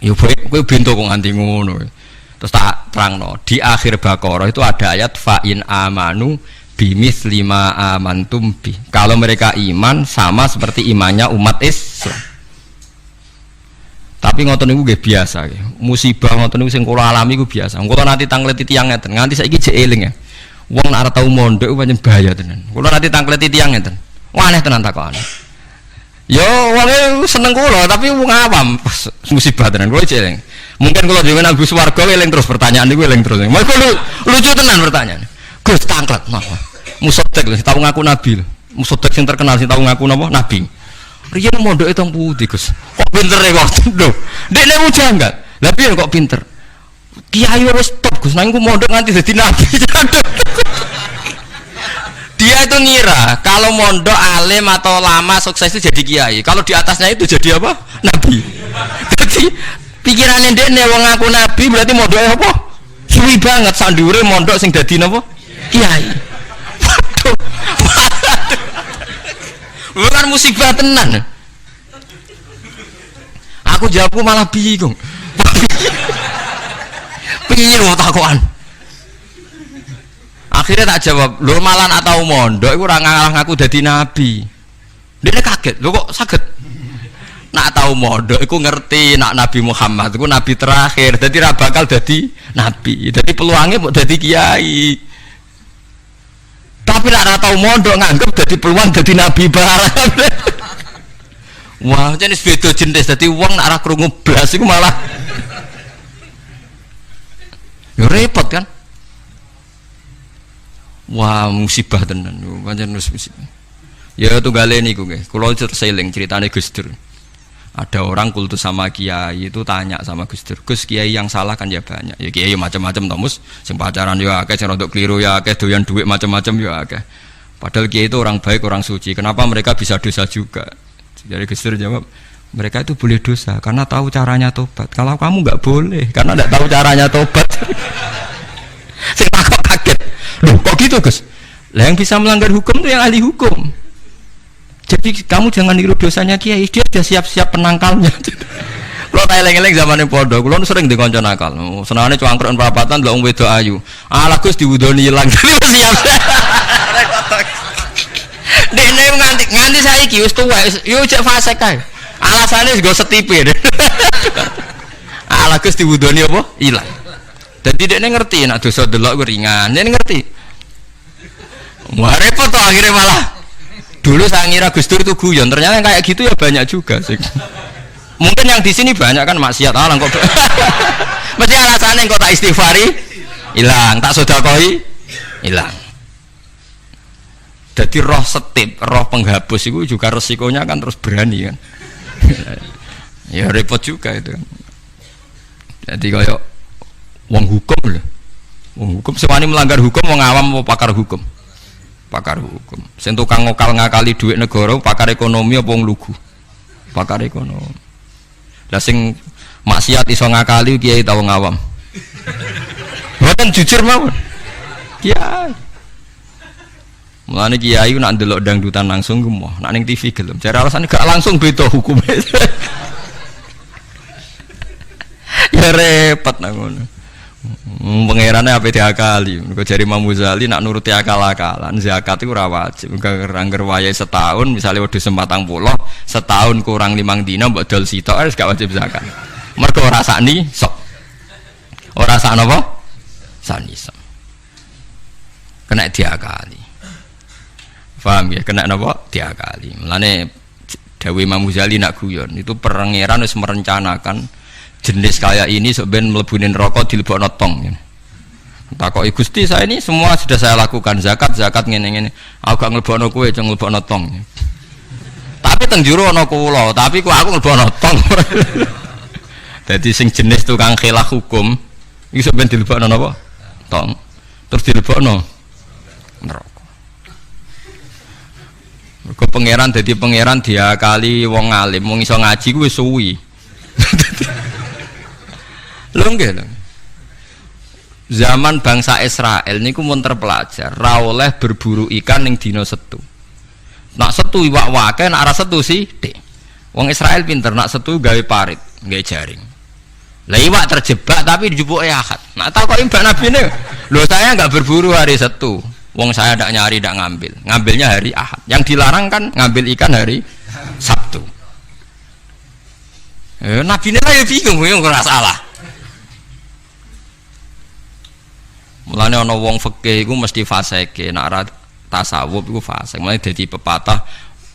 Ya kowe bento kok nganti ngono. Terus tak terangno, di akhir Baqarah itu ada ayat fa in amanu bimitsli ma amantum bi. Kalau mereka iman sama seperti imannya umat Islam. Tapi ngoten niku nggih biasa nggih. Musibah ngoten niku sing kula alami iku biasa. Engko nanti tangleti tiyang ngeten, nganti saiki jek eling ya. Wong nek arep tau mondok pancen bahaya tenan. Kula nanti tangleti tiyang ngeten. Wah aneh tenan takokane. Yo wong seneng kula tapi wong awam musibah tenan kula jek eling. Mungkin kalau dengan Gus Warga eling terus pertanyaan niku eling terus. Mergo lucu tenan pertanyaan. Gus tangklet napa? Musodek lho tau ngaku nabi lho. Musodek sing terkenal sing tau ngaku napa? Nabi. Riyen mondoke teng pundi, Gus? Kok pintere kok lho. Dekne janggal. Lah piye kok pinter? Kiai wis top Gus, nang ku mondok nganti dadi nabi. Dia itu ngira kalau mondok alim atau lama sukses itu jadi kiai. Kalau di atasnya itu jadi apa? Nabi. Jadi pikirannya dekne wong ngaku nabi berarti mondoke apa? Suwi banget sandure mondok sing dadi napa? Kiai. Waduh. Bukan musibah tenan. Aku jawabku malah bingung. Piye lho takokan. Akhirnya tak jawab, lho malah nak tau mondok iku ora ngalah ngaku dadi nabi. Dia kaget, lho kok saged. Nak tau mondok iku ngerti nak Nabi Muhammad iku nabi terakhir, dadi ra bakal dadi nabi. Dadi peluangnya mau dadi kiai. Tapi nak tau mondok nganggep dadi peluang dadi nabi barang. Wah, jenis beda jenis. Dadi wong nak ra krungu blas iku malah ya repot kan. Wah, musibah tenan. Pancen musibah. Ya tunggale niku nggih. Kula seling ceritane Gus Dur. Ada orang kultus sama kiai itu tanya sama Gus Dur. Gus, kiai yang salah kan ya banyak. Ya kiai macam-macam tomus, sing pacaran ya akeh, sing rodok keliru ya akeh, doyan duit macam-macam ya akeh. Padahal kiai itu orang baik, orang suci. Kenapa mereka bisa dosa juga? Jadi Gus Dur jawab, mereka itu boleh dosa karena tahu caranya tobat. Kalau kamu nggak boleh karena nggak tahu caranya tobat. Sing takut kaget. Loh kok gitu Gus? Lah yang bisa melanggar hukum itu yang ahli hukum. Jadi kamu jangan niru dosanya kiai, dia sudah siap-siap penangkalnya. Kalau tak eleng-eleng zaman yang podo, kalau sering dikonco nakal. Senangnya cuangkron perapatan, belum wedo ayu. Alah Gus diwudoni hilang, siap. Dene nganti saya kius tuh, yuk cek fase kai. Alasannya juga setipir. Alah Gus diwudoni apa? Hilang. Jadi dia ngerti, nak dosa delok ringan, dia ngerti. Wah repot tuh akhirnya malah. Dulu saya ngira Gus Dur itu guyon, ternyata yang kayak gitu ya banyak juga sih. Mungkin yang di sini banyak kan maksiat alang kok. Mesti alasannya kok tak istighfari, hilang, tak sedekah hilang. Jadi roh setip, roh penghapus itu juga resikonya kan terus berani kan. Ya repot juga itu. Jadi kayak wong hukum loh, wong hukum sewani melanggar hukum, wong awam mau pakar hukum, pakar hukum. Sing tukang ngakali duit negara, pakar ekonomi apa wong lugu, pakar ekonomi. Lah sing maksiat iso ngakali kiai ta wong awam. Mboten jujur mawon. Kiai. Mulane kiai nak ndelok dangdutan langsung gemoh, nak ning TV gelem. Jare alasane gak langsung beda hukume. Ya repot nang ngono. Pangerane ape diakali. Mergo jare Imam Ghazali nak nuruti akal-akalan, zakat iku ora wajib. Angger wayahe setahun, misalnya wedhus 40, setahun kurang 5 dina mbok dol sitok wis gak wajib zakat. Mergo ora sakni sok. Ora sak napa? Sakni sok. Kena diakali. Paham ya? Kena napa? Diakali. Mulane dawuh Imam Ghazali nak guyon, itu pangeran wis merencanakan jenis kayak ini sebenarnya melebunin rokok dilebokno tong. Takoki Gusti, saya ini semua sudah saya lakukan, zakat ngene-ngene. Aku gak nglebokno kowe, cuma nglebokno tong. Tapi teng jero ana kula, tapi aku nglebokno tong. Dadi sing jenis tukang khilaf hukum iki sebenarnya dilebokno napa? Tong. Terus dilebokno neraka. Mergo pangeran dadi pangeran diakali wong alim, wong iso ngaji kuwi suwi. Lho nggih lho. Zaman bangsa Israel niku mun terpelajar, ra oleh berburu ikan ning dina Setu. Nak Setu iwak wake, nak ora Setu sithik. Wong Israel pinter, nak Setu gawe parit, gawe jaring. Lah iwak terjebak tapi dijupuke Ahad. Nak takoki mbak nabine, lho saya enggak berburu hari Setu. Wong saya ndak nyari, ndak ngambil. Ngambilnya hari Ahad. Yang dilarang kan ngambil ikan hari Sabtu. Nabine lah bingung, ora salah. Mulane ana wong fikih iku mesti fasike, nek ora tasawuf iku fasik. Mulane dadi pepatah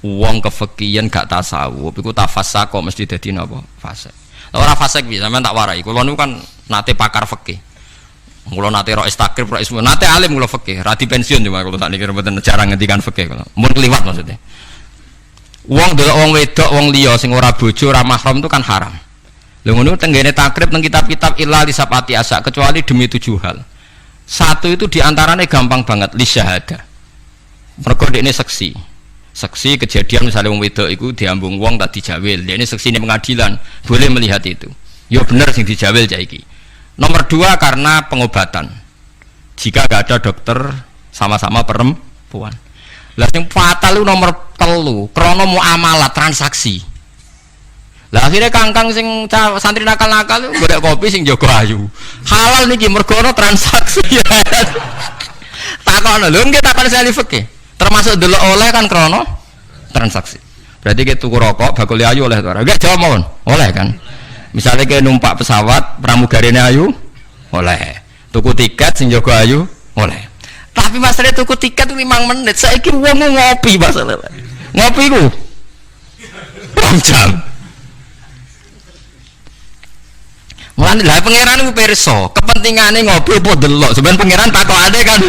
wong kefikihan gak tasawuf iku tafassak kok mesti dadi napa? Fasik. Ora fasik piye sampean tak warai. Kula niku kan nate pakar fikih. Kula nate ro istakrib, ro ismu, nate alim kula fikih, ra di pensiun cuma kula tak niki mboten jarang ngendikan fikih kula. Mun kliwat maksudnya. Wong delok wong wedok, wong liya sing ora bojo, ora mahram itu kan haram. Lha ngono tenggene takrib nang kitab-kitab illa lisapati asa kecuali demi 7 hal. Satu itu diantaranya gampang banget li syahada. Mergo dekne saksi kejadian misalnya wong wedok iku diambung wong tak dijawil, dekne saksine pengadilan boleh melihat itu. Ya bener sing dijawil cah iki. Nomor 2 karena pengobatan. Jika gak ada dokter sama-sama perempuan. Lah sing fatal itu nomor 3 krana muamalah transaksi. Lah akhirnya kangkang sing santri nakal-nakal golek kopi sing jaga ayu. Halal niki mergo ana transaksi. Takono lho nggih takon sali fikih. Termasuk delok oleh kan krana transaksi. Berarti kita tuku rokok bakul ayu oleh ora? Enggak jawab mawon. Oleh kan. Misalnya kita numpak pesawat pramugarine ayu oleh. Tuku tiket sing jaga ayu oleh. Tapi masalah tuku tiket 5 menit. Saiki wong ngopi masalah. Ngopi ku 2 jam. Mulane lha pangeran iku pirsa, kepentingane ngopi apa delok. Sampeyan pangeran takokane kan.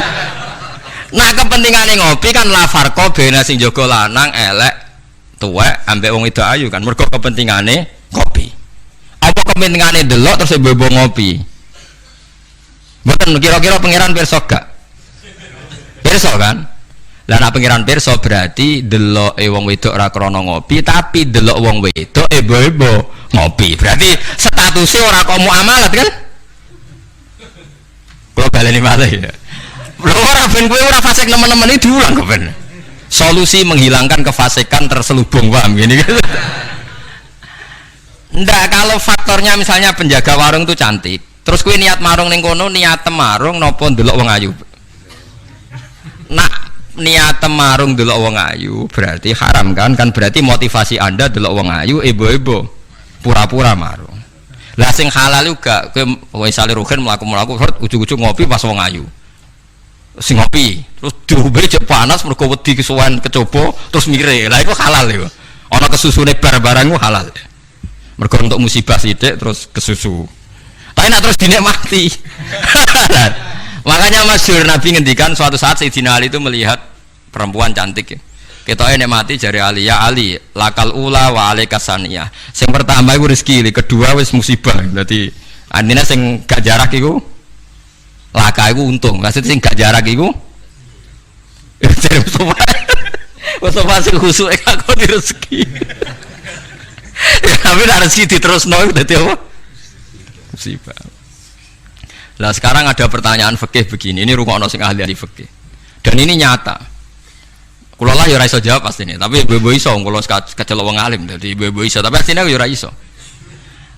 Nah, kepentingane ngopi kan la farqa bena sing jaga lanang elek tuwek ambek wong wedok ayu kan. Mergo kepentingane ngopi. Apa kepentingane delok terus bebo ngopi? Mboten kira-kira pangeran pirsa gak? Pirsa kan? Lah nek pangeran pirsa berarti deloke wong wedok ora krana ngopi, tapi delok wong wedok ebo-ebo ngopi. Berarti statusnya ora kok muamalat kan? Kalau baleni malih ya. Lho ora ben kowe ora fasik nemen-nemen iki diulang kok ben. Solusi menghilangkan kefasikan terselubung paham gini gitu. Ndak kalau faktornya misalnya penjaga warung itu cantik. Terus kowe niat marung ning kono niat marung napa ndelok wong ayu. Nak niat marung delok wong ayu berarti haram kan berarti motivasi Anda delok wong ayu ebo-ebo pura-pura marung. Lah sing halal juga kowe misale rugen mlaku-mlaku ujug-ujug ngopi pas wong ayu. Sing ngopi terus diombe cek panas mergo wedi kesuwen kecoba terus mire. Lah iku halal iku. Ana kesusune bar-barang ku halal. Mergo untuk musibah sithik terus kesusu. Tapi nak terus dinikmati. Makanya masyhur Nabi ngendikan suatu saat Sayyidina Ali itu melihat perempuan cantik. Ketoke nikmati jari Ali, ya Ali, lakal ula wa alaika saniyah. Sing pertama iku rezeki, kedua wis musibah. Berarti artinya sing gak jarak iku laka iku untung. Maksud sing gak jarak iku wis sing khusuk aku di rezeki. Tapi nek rezeki diterusno dadi apa? Musibah. Lah sekarang ada pertanyaan fikih begini, ini rungokno sing ahli fikih. Dan ini nyata. Kula lah ya ora iso jawab pastine, tapi ibu-ibu iso kula kecelok wong alim dadi ibu-ibu iso, tapi asline aku ya ora iso.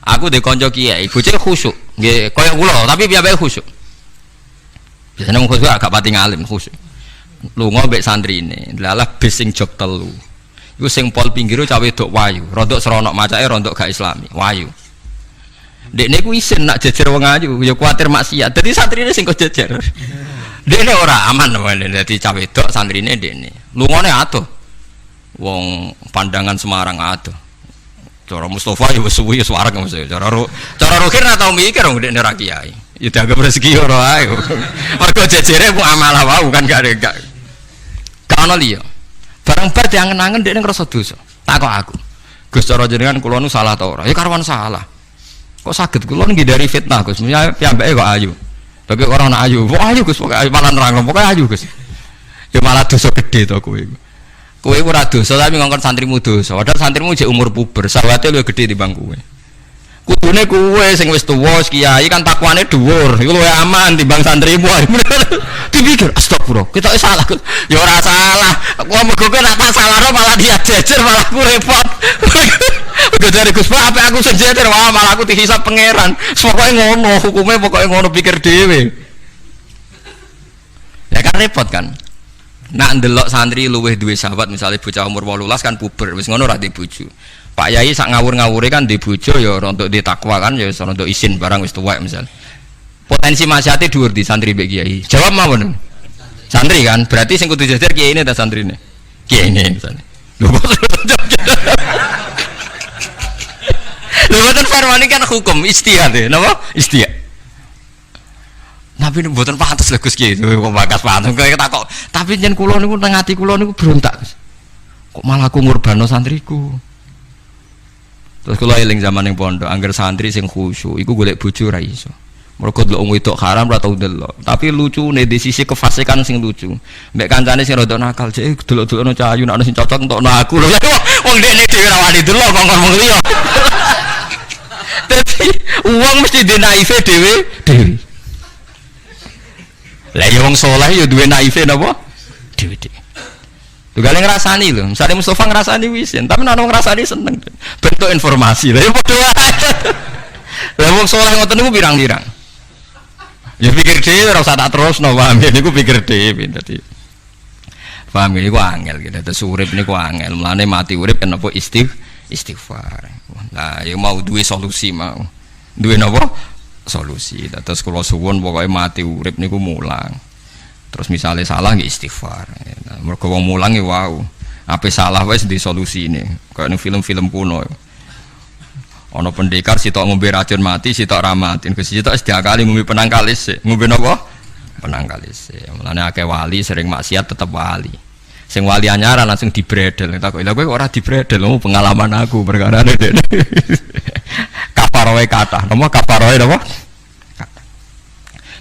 Aku de kanca kiai, bocah khusyuk, nggih kaya kula, tapi piyambake khusyuk. Biasane wong khusyuk agak pati ngalim khusyuk. Lunga mbek santrine, lalah bis sing jog telu. Iku sing pol pinggiro cah wedok wayu, rondok seronok macake rondok gak islami, wayu. Dekne ku isin nak jejer wong ayu, ya kuwatir maksiat. Dadi santrine sing kok jejer. Dekne ora aman wae dadi cah wedok santrine dekne. Lungone atuh. Wong pandangan Semarang atuh. Cara Mustofa ya wis suwi wis wareg mesti. Cara Rohir ora tau mikir wong dekne ra kiai. Ya dianggap rezeki ora ae. Mergo jejere ku amalah wau kan gak ada. Gak ono liya. Barang bar diangen-angen dekne ngrasa dosa. Takok aku. Gus cara jenengan kula nu salah ta ora? Ya karuan salah. Kok saged kula nggih dari fitnah Gus. Piyambake kok ayu. Bagi orang anak ayu. Kok ayu Gus, pokoke ayu malah nerang. Pokoke ayu Gus. Ya malah dosa gede to kowe. Kowe ora dosa tapi ngongkon santrimu dosa. Padahal santrimu jek umur puber, sawate luwih gede timbang kowe. Kudune kowe sing wis tuwa kiai kan takwane dhuwur. Iku luwih aman timbang santrimu. Dipikir astagfirullah, kita salah Gus. Ya ora salah. Kok mergo kowe nak tak salahno malah dia jejer malah ku repot. Udah dari Gus Pak, apa aku sejajar, wah malah aku dihisap pangeran. Pokoknya ngono, hukumnya pokoknya ngono pikir dewe. Ya kan repot kan. Nak ndelok santri luweh duwe sahabat misalnya bocah umur 18 kan puber, wis ngono ra dibojo. Pak Yai sak ngawur-ngawure kan dibojo ya untuk ditakwa kan ya untuk isin barang wis tuwek misal. Potensi maksiate dhuwur di santri mbek kiai. Jawab mawon. Santri kan, berarti sing kudu jajar kiai ini ta santrine. Kiai ini misalnya. Lho kok lho boten farmani kan hukum istihad ya, napa? Istihad. Tapi boten pantes lho Gus Ki, kok bakas pantes kok takok. Tapi yen kula niku nang ati kula niku berontak. Kok malah aku ngurbano santriku. Terus kula eling zaman ning pondok, angger santri sing khusyuk iku golek bojo ra iso. Mergo delok wong wedok haram ora tau delok. Tapi lucune di sisi kefasikan sing lucu. Mbek kancane sing rada nakal, cek delok-delokno cahayu nek ana sing cocok entokno aku. Lho wong dekne dhewe ra wani delok kok ngomong liya. Tapi uang mesti di naive dewe. Lah ya wong saleh ya duwe naive napa? Dewe. Tugale ngrasani lho. Misale Mustofa ngrasani wis, tapi nek ngrasani seneng. Bentuk informasi. Lah ya padha wae. Lah wong saleh ngoten niku pirang-pirang. Ya pikir dhewe ora usah tak terusno, paham ya niku pikir dhewe dadi. Paham niku angel gitu. Terus urip niku angel. Mulane mati urip kenapa istighfar. Nah, ya mau duwe solusi mau. Duwe napa? Solusi. Terus kula suwun pokoke mati urip niku mulang. Terus misalnya salah nggih istighfar. Nah, mergo wong mulang ya wau. Ape salah wis di solusine. Kayak ning film-film kuno. Ana pendekar sitok ngombe racun mati, sitok ra mati. Sitok wis diakali ngombe penangkalis. Ngombe napa? Penangkalis. Mulane akeh wali sering maksiat tetep wali. Sing wali anyaran langsung dibredel. Takok, "Lha kowe ora dibredel, pengalaman aku perkarane." Kafaroe kathah. Napa kafaroe napa?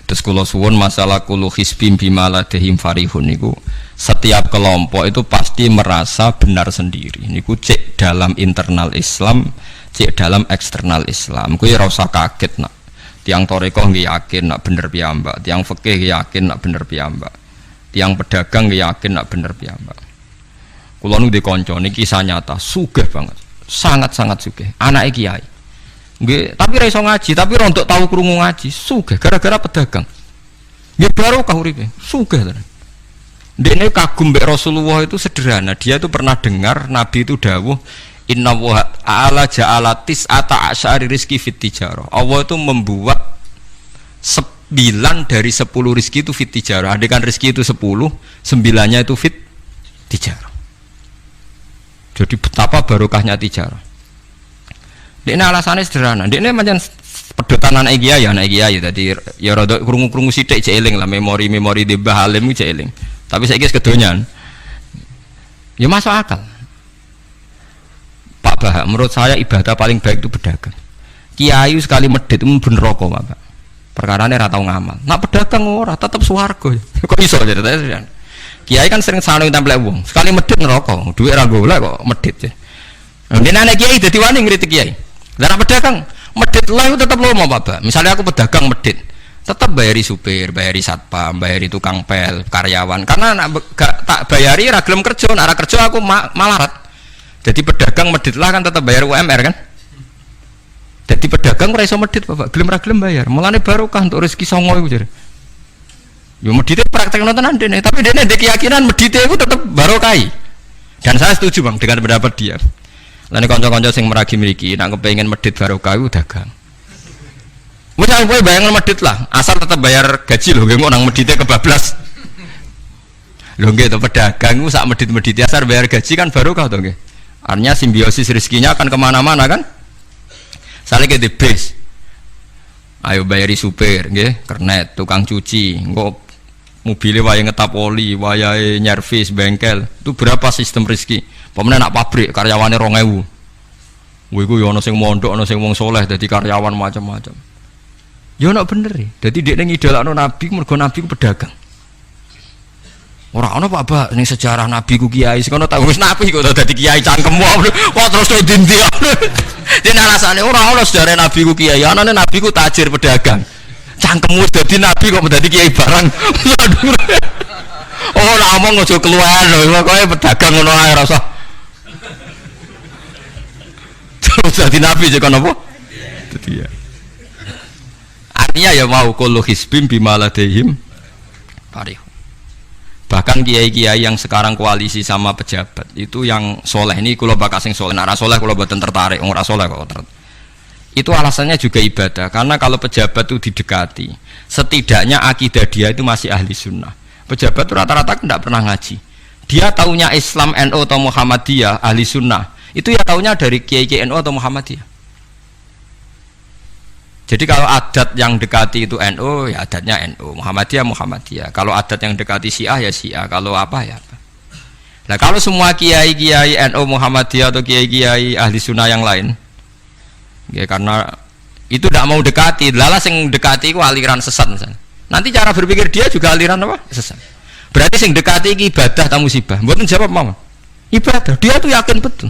Terus kula suwun masalah kulu hisbim bimaladehim farihun niku setiap kelompok itu pasti merasa benar sendiri. Niku cek dalam internal Islam, cek dalam eksternal Islam. Kuwi ora usah kaget nak. Tiang toreko nggih yakin nak bener piyambak, tiang fikih yakin nak bener piyambak. Tiang pedagang nggih yakin nak bener piyambak. Kula nu dikonco niki kisah nyata, sugih banget. Sangat-sangat sugih. Anake kiai. Nggih, tapi ra iso ngaji, tapi rontok tahu krungu ngaji, sugih gara-gara pedagang. Nggih barokah uripe, sugih tenan. Dene kagum mbek Rasulullah itu sederhana, dia itu pernah dengar Nabi itu dawuh, "Inna wa ta'ala ja'ala tis'ata asyari rizki fit tijarah." Allah itu membuat 9 dari 10 rizki itu fit tijarah. Andaikan rizki itu 10, 9-nya itu fit tijarah. Jadi betapa barokahnya tijarah. Ini alasannya sederhana. Ini macam pedotan anak kiai tadi ya rada krungu-krungu sithik cek eling lah memori-memori di Mbah Halim cek eling. Tapi saiki kedonyan. Ya masuk akal. Pak Bah, menurut saya ibadah paling baik itu pedagang. Kiai sekali medhit itu ben neraka, Pak. Perkarane ora tau ngamal. Nak pedagang ora tetep swarga. Kok iso ceritane? Kiai kan sering saling templek wong. Sekali medhit neraka, dhuwit ra golek kok medhit. Dene anak kiai dadi wani ngritik kiai. Lah pedagang medhit lah itu tetap lomo Pak. Misalnya aku pedagang medhit, tetap bayari supir, bayari satpam, bayari tukang pel, karyawan. Karena gak tak bayari ra gelem kerja, nek ra kerja aku malarat. Jadi pedagang medhit lah kan tetap bayar UMR kan. Jadi pedagang ora iso medhit Bapak, gelem ra gelem bayar. Mulane barokah untuk rezeki songo iku jare. Yo medhite praktekno tenan dene, tapi dene ndek keyakinan medhite iku tetap barokah. Dan saya setuju Bang dengan pendapat dia. Lan kanca-kanca sing meragi mriki nek kepengin medhit barokah iku dagang. Wis kowe bayang medhit lah, asal tetap bayar gaji lho, nggih nang medhite kebablas. Lho nggih to pedagang iku sak medhit-medhite asal bayar gaji kan barokah to nggih. Artinya simbiosis rezekinya akan kemana-mana kan. Saling ke debes. Ayo bayari supir nggih, kernet, tukang cuci, engko mobilnya wayahe ngetap oli, wayahe nyervis bengkel. Itu berapa sistem rezeki? Pemene nak pabrik karyawane 2000. Kuwi ku yo ana sing mondok, ana sing wong saleh dadi karyawan macam-macam. Yo ana bener e. Dadi dekne ngidolakno nabi mergo nabi ku pedagang. Ora ana Pak Ba ning sejarah nabi ku kiai sing ana tak wis nabi kok dadi kiai cangkemmu. Kok terus to ndi. Dene alasane ora ana sejarah nabi ku kiai, anane nabi ku tajir pedagang. Cangkemmu dadi nabi kok dadi kiai barang. Oh ora omong aja keluar lho, pokoke pedagang ngono ae ora usah. Jadi nabi juga nopo. Jadi ya. Artinya ya mau kullu hisbim bimaladehim farih. Bahkan kiai-kiai yang sekarang koalisi sama pejabat itu yang soleh ini kula bakal sing soleh. Nek ora soleh kula boten tertarik, ora soleh kok. Itu alasannya juga ibadah. Karena kalau pejabat itu didekati, setidaknya akidah dia itu masih ahli sunnah. Pejabat itu rata-rata tidak pernah ngaji. Dia taunya Islam NU atau Muhammadiyah ahli sunnah. Itu ya taunya dari kiai NU atau Muhammadiyah. Jadi kalau adat yang dekati itu NU ya adatnya NU, Muhammadiyah. Kalau adat yang dekati Syiah ya Syiah, kalau apa ya apa. Nah kalau semua kiai NU Muhammadiyah atau kiai ahli sunnah yang lain, ya karena itu tidak mau dekati, lalas yang dekati itu aliran sesat misalnya. Nanti cara berpikir dia juga aliran apa? Sesat. Berarti yang dekati ini ibadah atau musibah? Buatan jawab mama. Ibadah. Dia tuh yakin betul.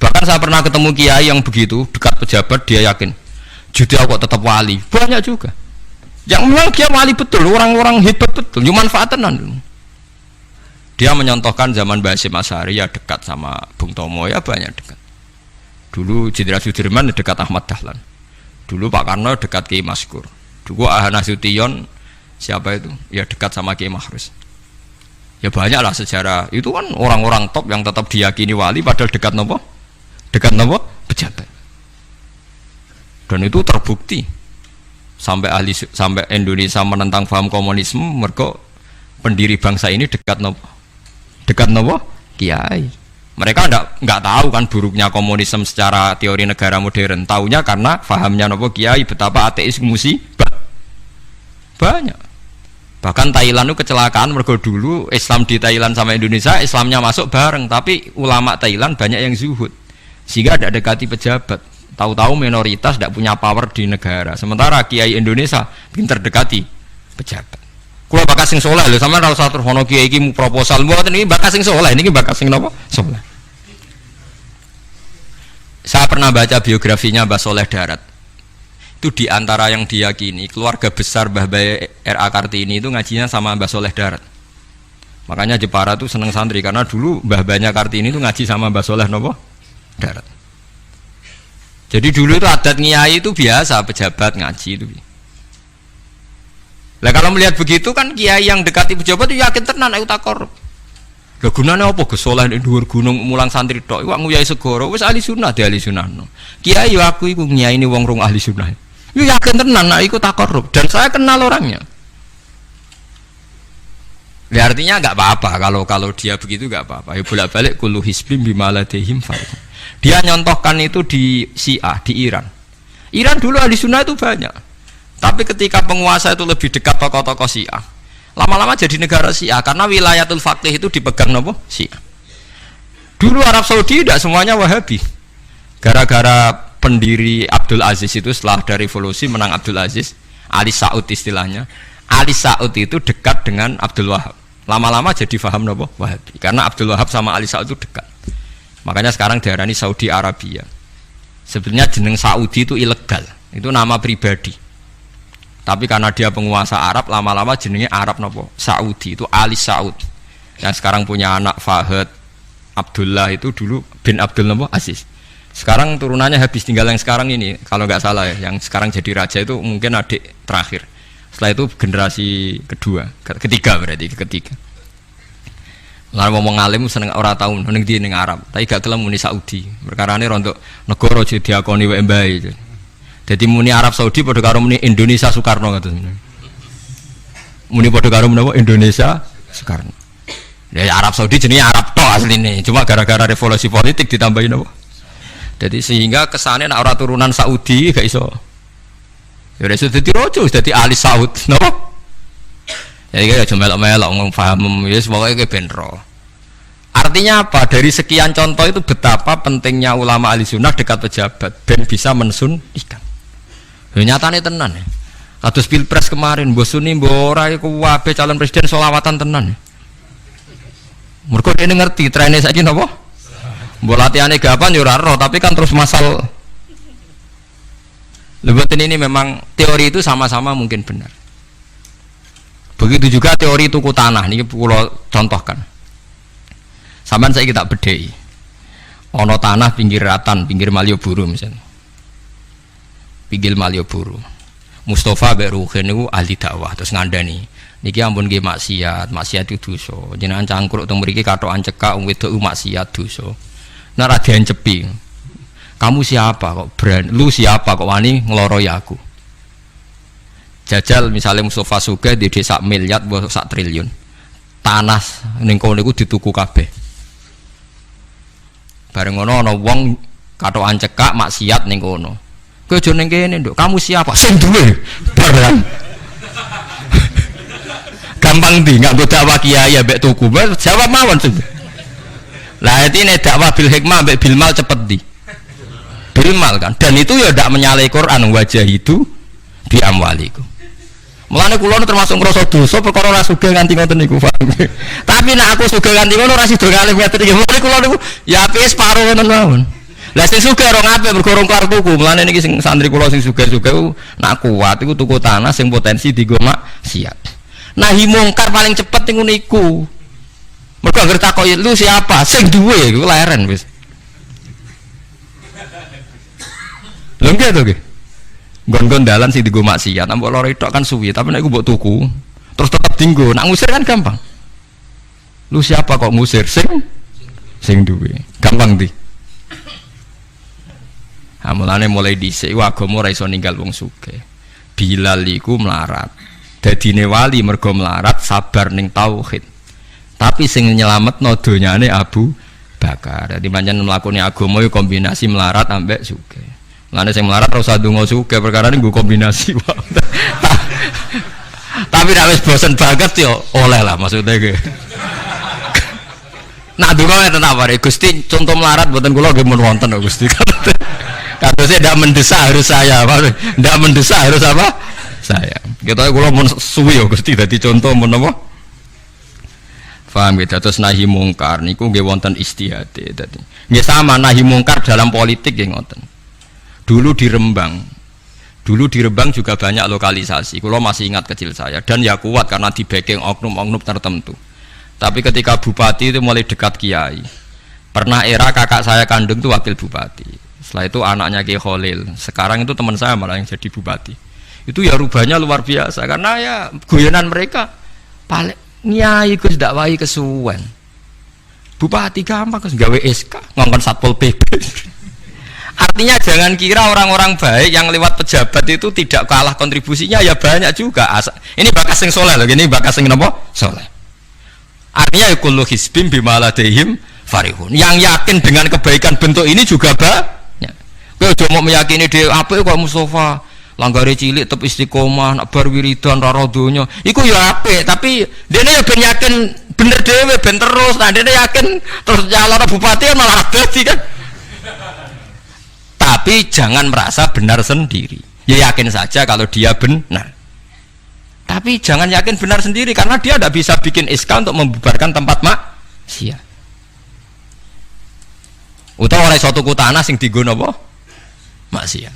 Bahkan saya pernah ketemu kiai yang begitu dekat pejabat, dia yakin jadi kok tetap wali. Banyak juga yang memang dia wali betul, orang-orang hebat betul, cuma manfaatan. Nah, Dia menyontohkan zaman Mbah Hasyim Asy'ari ya dekat sama Bung Tomo ya banyak dekat. Dulu Jenderal Sudirman dekat Ahmad Dahlan. Dulu Pak Karno dekat Kiai Maskur. Dulu Ahana Sution siapa itu? Ya dekat sama Kiai Mahrus. Ya banyaklah sejarah. Itu kan orang-orang top yang tetap diyakini wali padahal dekat nopo? Dekat nopo? Pejabat. Dan itu terbukti. Sampai Indonesia menentang paham komunisme mergo pendiri bangsa ini dekat nopo? Dekat nopo? Kiai. Mereka enggak tahu kan buruknya komunisme secara teori negara modern. Taunya karena fahamnya nopo kiai betapa ateis musibah. Banyak. Bahkan Thailand itu kecelakaan mergo dulu Islam di Thailand sama Indonesia Islamnya masuk bareng, tapi ulama Thailand banyak yang zuhud. Sehingga tidak dekati pejabat. Tahu-tahu minoritas tidak punya power di negara. Sementara kiai Indonesia pinter dekati pejabat. Kalau bakas sing soleh lho, sama ora usah terus ono kiai iki proposal mboten iki bakas sing soleh, niki bakas sing napa? Soleh. Saya pernah baca biografinya Mbah Soleh Darat. Itu di antara yang diyakini keluarga besar Mbah Bae R.A. Kartini itu ngajinya sama Mbah Soleh Darat. Makanya Jepara tuh seneng santri karena dulu Mbah Banya Kartini itu ngaji sama Mbah Soleh napa? Darat. Jadi dulu itu adat ngiyai itu biasa pejabat ngaji itu. Lah kalau melihat begitu kan kiai yang dekati pejabat itu yakin tenan aku tak korup. Lah gunane apa Gus Soleh ning dhuwur gunung mulang santri tok iku nguyai segoro wis ahli sunnah di ahli sunnah no. Kiai yo aku iku nyaini wong rong ahli sunnah. Yo yakin tenan nek iku tak korup dan saya kenal orangnya. Ya artinya enggak apa-apa kalau dia begitu enggak apa-apa. Ya bolak-balik kullu hisbim bima ladehim farq. Dia nyontohkan itu di Syiah di Iran. Iran dulu ahli sunnah itu banyak. Tapi ketika penguasa itu lebih dekat tokoh-tokoh Syiah, lama-lama jadi negara Syiah karena wilayatul faqih itu dipegang nopo Syiah. Dulu Arab Saudi tidak semuanya Wahabi. Gara-gara pendiri Abdul Aziz itu setelah ada revolusi menang Abdul Aziz, Ali Saud istilahnya. Ali Saud itu dekat dengan Abdul Wahab. Lama-lama jadi faham nopo Wahabi karena Abdul Wahab sama Ali Saud itu dekat. Makanya sekarang diarani Saudi Arabia. Sebenarnya jeneng Saudi itu ilegal, itu nama pribadi. Tapi karena dia penguasa Arab, lama-lama jenenge Arab nopo Saudi itu Ali Saud. Yang sekarang punya anak Fahad Abdullah itu dulu bin Abdul nopo Aziz. Sekarang turunannya habis, tinggal yang sekarang ini kalau nggak salah ya, yang sekarang jadi raja itu mungkin adik terakhir. Setelah itu generasi ketiga berarti ketiga. Lalu ngomong alim seneng ora tau ning ndi ning Arab, tapi gak gelem muni Saudi. Perkarane rontok negara diakoni wae mbae. Jadi muni Arab Saudi padha karo muni Indonesia Soekarno kados. Muni padha karo menapa Indonesia Soekarno. Ya Arab Saudi jenenge Arab tok asline, cuma gara-gara revolusi politik ditambahin napa. Jadi sehingga kesane nek ora turunan Saudi gak iso. Ya wis dadi rojo, dadi ahli Saud, napa? Jadi kayak cuma melok-melok ngomong paham ya pokoke ben ro. Artinya apa? Dari sekian contoh itu betapa pentingnya ulama ahli sunnah dekat pejabat ben bisa mensunnikan. Nyatane tenan ya. Kados pilpres kemarin mbok suni mbok ora iku wae calon presiden selawatan tenan. Mergo dene ngerti trene saiki napa? Mbok latihane gapan yo ora ero, tapi kan terus masal. Lebetin ini memang teori itu sama-sama mungkin benar. Begitu juga teori tuku tanah niki kula contohkan. Sampeyan saiki tak bedheki. Ana tanah pinggir Ratan, pinggir Malioboro misalnya. Pinggir Malioboro. Mustafa mbek Ruhin niku ahli dakwah terus ngandani. Niki ampun nggih maksiat itu dosa. Jenengan cangkruk teng mriki kathokan cekak wong wedok maksiat dosa. Nek ra diencepi. Kamu siapa kok lu siapa kok wani ngloroi aku? Jajal misalnya Mustafa Sugih di desa miliar mbok sak triliun. Tanah ning kono niku dituku kabeh. Bareng ngono ana wong kathokan cekak maksiat ning kono. Kowe aja ning kene, Nduk. Kamu siapa? Sing duwe. Barang. Gampang ndi nganggo dakwah kiai mbek tuku. Jawab mawon sing. Lah iki nek dakwah bil hikmah mbek bil mal cepet ndi? Bil mal kan. Dan itu ya ndak menyalahi Quran wajah itu di amwalikum. Mulane kula termasuk ngrasa dosa perkara ora sugih nganti ngoten niku. Tapi nek aku sugih nganti ngono ora sida ngalih ngaten iki. Mulane kula niku ya ape separo ngoten mawon. Lah sing sugih ora ngape mergo rong kelar tuku. Mulane niki sing santri kula sing sugih-sugih nak kuat iku tuku tanah sing potensi dienggo maksiat. Nahi mungkar paling cepet niku niku. Mergo anggere takoki lu siapa? Sing duwe iku leren wis. Lho nggih to nggih. Nggon-nggon dalan sing dienggo maksiat, mbok loro tok kan suwi, tapi nek iku mbok tuku, terus tetep dienggo, nak ngusir kan gampang. Lu siapa kok ngusir? Sing duwe. Gampang di. Mulane mulai dhisik agama ora iso ninggal wong sugih. Bilal iku melarat. Dadine wali mergo melarat sabar ning tauhid. Tapi sing nyelametno donyane Abu Bakar. Dadi pancen mlakune agama iku kombinasi melarat ambek sugih. Mulane sing melarat ora usah ndonga sugih perkara nggo kombinasi wae. Tapi nek wis bosen banget yo oleh lah maksudnya ge. Nak donga ngeten apa Gusti contoh melarat mboten kula nggih mun wonten Gusti. Katanya tidak mendesak harus saya, tidak mendesak harus apa? Saya. Kita kalau mau suwi ya Gusti, jadi contoh mau apa? Faham gitu. Terus nahi mungkar, niku nggih wonten istihate. Jadi, nggih sama nahi mungkar dalam politik nggih ngoten. Dulu di Rembang juga banyak lokalisasi. Kalau masih ingat kecil saya dan ya kuat karena di backing oknum-oknum tertentu. Tapi ketika bupati itu mulai dekat kiai, pernah era kakak saya kandung itu wakil bupati. Setelah itu anaknya Kiai Khalil. Sekarang itu teman saya malah yang jadi bupati. Itu ya rubahnya luar biasa karena ya guyonan mereka paling nyai Gus dakwahi kesuwen. Bupati gampang Gus gawe SK ngongkon Satpol PP. Artinya jangan kira orang-orang baik yang lewat pejabat itu tidak kalah kontribusinya, ya banyak juga. Ini bakas sing soleh loh, ini bakas sing napa? Soleh. Artinya kullu hisbim bima ladaihim farihun. Yang yakin dengan kebaikan bentuk ini juga banyak. Kowe aja mau meyakini dhewe apik kok Mustafa langgare cilik tetep istiqomah nak bar wiridan ora donya. Iku ya apik, tapi dene ya ben yakin bener dhewe ben terus. Nah dene yakin terus calon bupati malah dadi kan. Tapi jangan merasa benar sendiri. Ya yakin saja kalau dia benar. Tapi jangan yakin benar sendiri karena dia tidak bisa bikin SK untuk membubarkan tempat maksiat. Utawa oleh suatu tanah sing dienggo napa? Maksiat.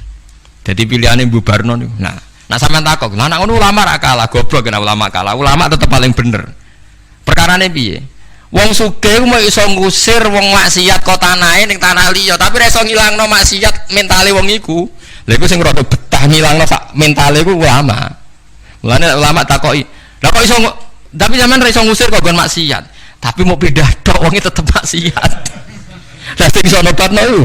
Jadi pilihannya bubarno niku. Nah sampean takok, lah nek ngono ulama ra kalah, goblok kena ulama kalah. Ulama tetep paling bener. Perkarane piye? Wong sugih mau iso ngusir wong maksiat kok tanahe ning tanah liya, tapi ra iso ngilangno maksiat mentale wong iku. Lha iku sing rada betah ngilangno sak mentale iku ulama. Mulane ulama takoki, "Lah kok iso tapi sampean ra iso ngusir kok gon maksiat, tapi mau pindah tok wonge tetep maksiat." Lah sing iso nobatno iku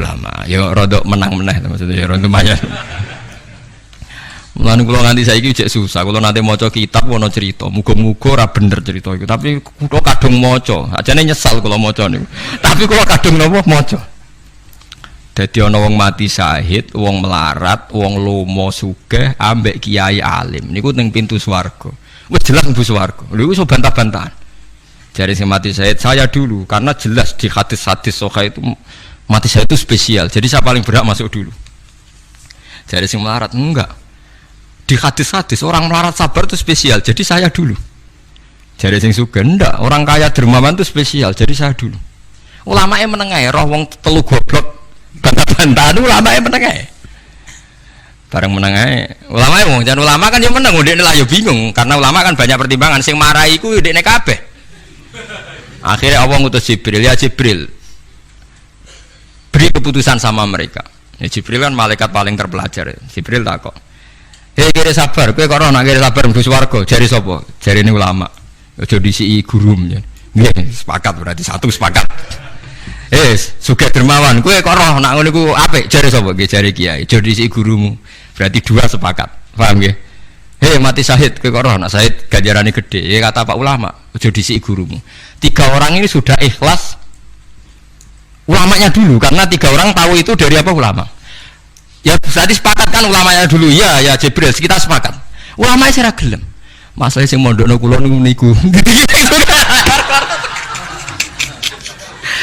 ulama. Ya rada menang meneh maksudnya ya rada lumayan. Mulane kula nganti saiki jek susah. Kula nanti maca kitab ana cerita, muga-muga ora bener cerita iku. Tapi kula kadung maca, ajane nyesal kula maca niku. Tapi kula kadung napa maca. Dadi ana wong mati syahid, wong melarat, wong lomo sugih ambek kiai alim. Niku ning pintu swarga. Wis jelas mlebu swarga. Lha iku iso bantah-bantahan. Jare sing mati syahid saya dulu karena jelas di hadis-hadis sahih itu mati syahid itu spesial. Jadi saya paling berhak masuk dulu. Jare sing melarat enggak. Di hadis-hadis orang melarat sabar itu spesial, jadi saya dulu. Jadi sing sugih ndak, orang kaya dermawan itu spesial, jadi saya dulu. Ulamae meneng ae, roh wong telu goblok bantah-bantahan ulamae meneng ae. Bareng meneng ae. Ulamae wong jan ulama kan yo meneng, ndekne lah yo bingung karena ulama kan banyak pertimbangan, sing marahi iku ndekne kabeh. Akhirnya Allah ngutus Jibril, ya Jibril. Beri keputusan sama mereka. Ya Jibril kan malaikat paling terpelajar. Jibril takok, "Hei kira sabar, kowe kok ora nak kira sabar mlebu swarga?" Jari sapa? Jarine ulama. Aja disiki gurum ya. Nggih, sepakat berarti satu sepakat. Sugih dermawan, kowe kok ora nak ngono iku apik? Jari sapa? Nggih jari kiai. Aja disiki gurumu. Berarti dua sepakat. Paham nggih? Hei mati syahid, kowe kok ora nak syahid ganjarane gede. Ya kata Pak ulama, aja disiki gurumu. 3 orang ini sudah ikhlas ulamanya dulu karena 3 orang tahu itu dari apa ulama. Ya tadi sepakat kan ulamanya dulu ya Jibril kita sepakat. Ulamanya sira gelem. Masalah sing mondokno kula niku.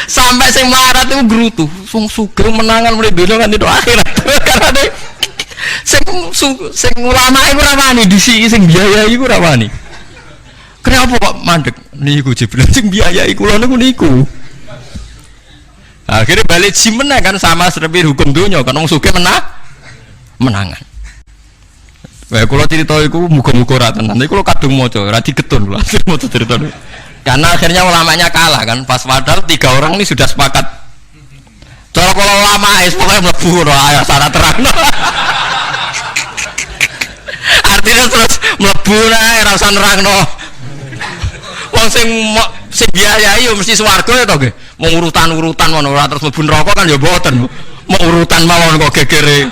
Sampai sing melarat itu gerutu, sing sugih menangan mulai donya kan itu akhirat. Karena sing ulama iku ora wani disiki sing biaya iku ora wani. Kenapa kok mandek niku Jibril sing biayai kula niku. Akhirnya balik menang kan sama seperti hukum dunia kan wong sugih menangan. Wah kula cerita iku muga-muga ra tenan. Iku kula kadung maca, ra digetun kula maca cerita niku. Karena akhirnya ulamanya kalah kan, pas padahal 3 orang ini sudah sepakat. Kalau ulama pokoknya mlebu ayat syarat terang. Artinya terus mlebu ora usah nerangno. Wong sing biayai yo mesti swarga ya to nggih. Mau urutan-urutan ngono ora terus mlebu neraka kan ya mboten. Mau urutan mawon kok gegere.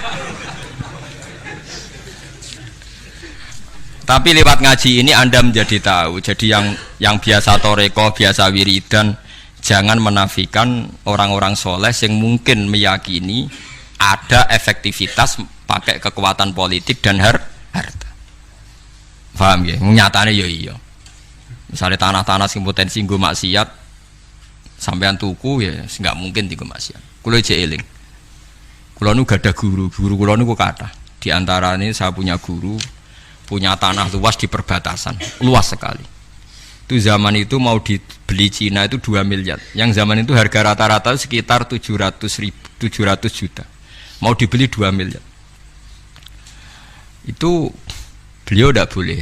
Tapi lewat ngaji ini Anda menjadi tahu. Jadi yang biasa toreko, biasa wiridan, jangan menafikan orang-orang soleh yang mungkin meyakini ada efektivitas pakai kekuatan politik dan harta. Paham ya? Nyatanya ya iya. Misalnya tanah-tanah sing potensi nggo maksiat sampean tuku ya nggak mungkin dienggo maksiat. Kulo jek eling. Kulo nu gada guru kulo niku kathah. Di antara ini saya punya guru punya tanah luas di perbatasan, luas sekali. Itu zaman itu mau dibeli Cina itu 2 miliar. Yang zaman itu harga rata-rata sekitar 700 juta. Mau dibeli 2 miliar. Itu beliau tidak boleh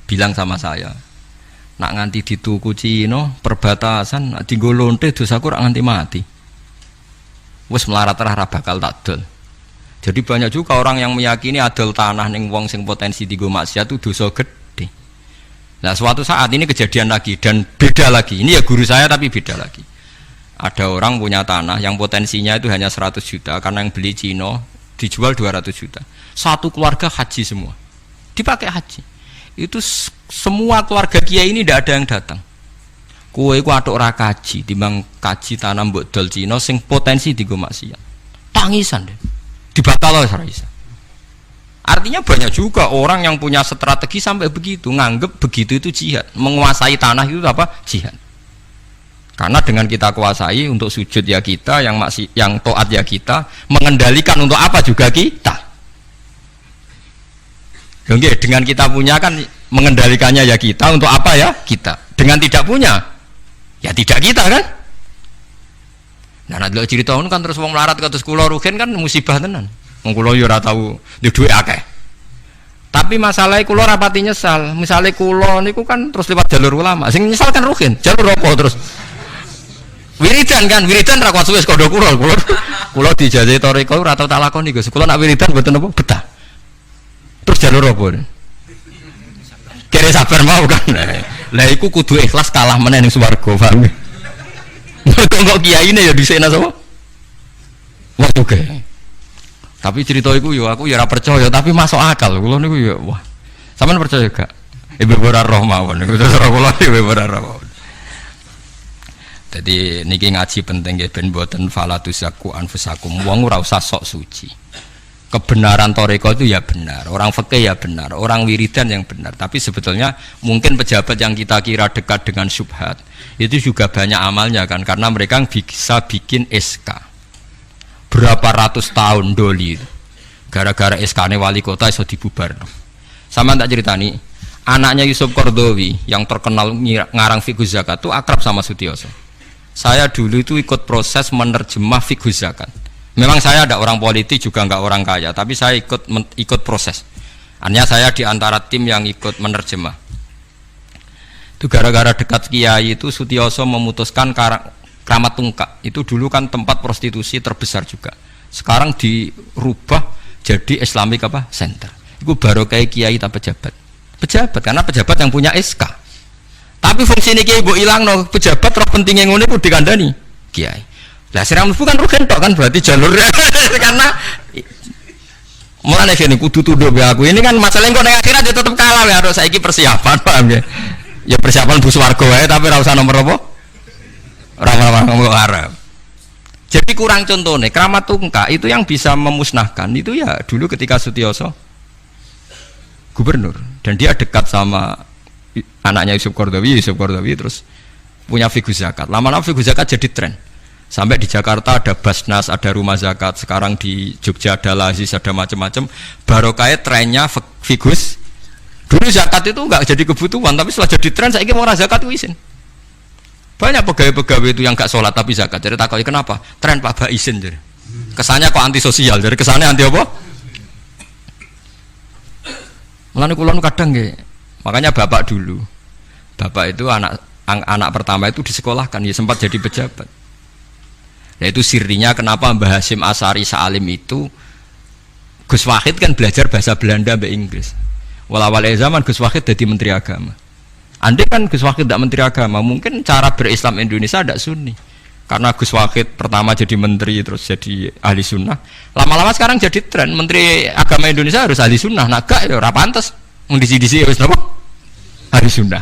bilang sama saya, nak nganti dituku Cina perbatasan, nak dienggo lonte dosaku rak nganti mati. Wes melarat ra bakal tak dol. Jadi banyak juga orang yang meyakini adol tanah ning wong sing potensi dienggo maksiat itu dosa gede. Nah, suatu saat ini kejadian lagi dan beda lagi. Ini ya guru saya tapi beda lagi. Ada orang punya tanah yang potensinya itu hanya 100 juta karena yang beli Cina dijual 200 juta. Satu keluarga haji semua. Dipakai haji. Itu semua keluarga kiai ini tidak ada yang datang. Kowe iku atuk ora kaji, timbang kaji tanah mbok dol Cina sing potensi dienggo maksiat. Tangisan deh. Dibatal ora iso. Artinya banyak juga orang yang punya strategi sampai begitu, nganggep begitu itu jihad, menguasai tanah itu apa? Jihad. Karena dengan kita kuasai untuk sujud ya kita, yang taat ya kita, mengendalikan untuk apa juga kita. Oke, dengan kita punya kan mengendalikannya ya kita, untuk apa ya kita. Dengan tidak punya ya tidak kita kan. Nah, nek cerita ngono kan terus wong melarat kados kula rugen kan musibah tenan. Wong kula yo ora tau duwe akeh. Tapi masalahnya kula rapati nyesal. Misale kula niku kan terus lewat jalur ulama. Sing nyesal kan rugen. Jalur apa terus? Wiridan kan, wiridan ra kuat suwe kondo kula. Kula dijajahi toriko ora tau tak lakoni Gus. Kula nak wiridan mboten apa betah. Terus jalur apa? Kira sabar mau kan. Lah iku kudu ikhlas kalah meneh ning swarga, paham? Kok kiai ini ya disena sapa? Wah oke. Tapi cerita iku yo aku ya ora percaya tapi masuk akal. Kula niku ya wah. Sampeyan percaya gak? Ibu ora roh mawon niku terus kula ibu ora roh. Jadi niki ngaji penting nggih ben mboten falatusaku anfusakum. Wong ora usah sok suci. Kebenaran toreko itu ya benar, orang fikih ya benar, orang wiridan yang benar. Tapi sebetulnya mungkin pejabat yang kita kira dekat dengan syubhat itu juga banyak amalnya kan, karena mereka bisa bikin SK berapa ratus tahun doli gara-gara SK-nya wali kota iso dibubar. Sama tak ceritani, anaknya Yusuf Qaradawi yang terkenal ngarang fiqh zakat itu akrab sama Sutioso. Saya dulu itu ikut proses menerjemah fiqh zakat. Memang saya ada orang politik juga enggak orang kaya, tapi saya ikut proses. Artinya saya di antara tim yang ikut menerjemah. Itu gara-gara dekat kiai itu Sutioso memutuskan Kramat Tungkak. Itu dulu kan tempat prostitusi terbesar juga. Sekarang dirubah jadi Islamic apa? Center. Itu baru kayak kiai tak pejabat. Pejabat karena pejabat yang punya SK. Tapi fungsi ini kiai mbok ilangno, pejabat roh pentingnya ngono iku dikandani kiai. Lah siram bukan rugen tok kan berarti jalurnya karena mulane kene kudu tunduk be aku. Ini kan masalah engko ning akhirat ya tetep kalah ya harus saiki persiapan paham ya. Ya persiapan bus warga wae tapi ora usah nomor apa? Ora ngomong Arab. Jadi kurang contohnya Kramat Tungkak itu yang bisa memusnahkan itu ya dulu ketika Sutioso gubernur dan dia dekat sama anaknya Yusuf Qaradawi terus punya fiqh zakat. Lama-lama fiqh zakat jadi tren. Sampai di Jakarta ada Basnas, ada rumah zakat. Sekarang di Jogja ada Lazis, ada macam-macam. Barokah trennya figus. Dulu zakat itu enggak jadi kebutuhan, tapi setelah jadi tren, saya ingin orang zakat itu izin. Banyak pegawai-pegawai itu yang enggak sholat tapi zakat. Jadi takutnya kenapa? Tren Pak Ba izin. Jadi kesannya kok antisosial. Jadi kesannya anti apa? Mulane kula kadang nggih. Makanya bapak dulu. Bapak itu anak anak pertama itu disekolahkan, ya sempat jadi pejabat. Nah itu sirinya kenapa Mbah Hasyim Asy'ari Salim itu Gus Wahid kan belajar bahasa Belanda mbak Inggris. Awal zaman Gus Wahid jadi menteri agama. Andai kan Gus Wahid tidak menteri agama, mungkin cara berislam Indonesia tidak sunni. Karena Gus Wahid pertama jadi menteri terus jadi ahli sunnah. Lama-lama sekarang jadi tren menteri agama Indonesia harus ahli sunnah. Nah gak ya ora pantes. Wong disi-disi wis napa? Ahli sunnah.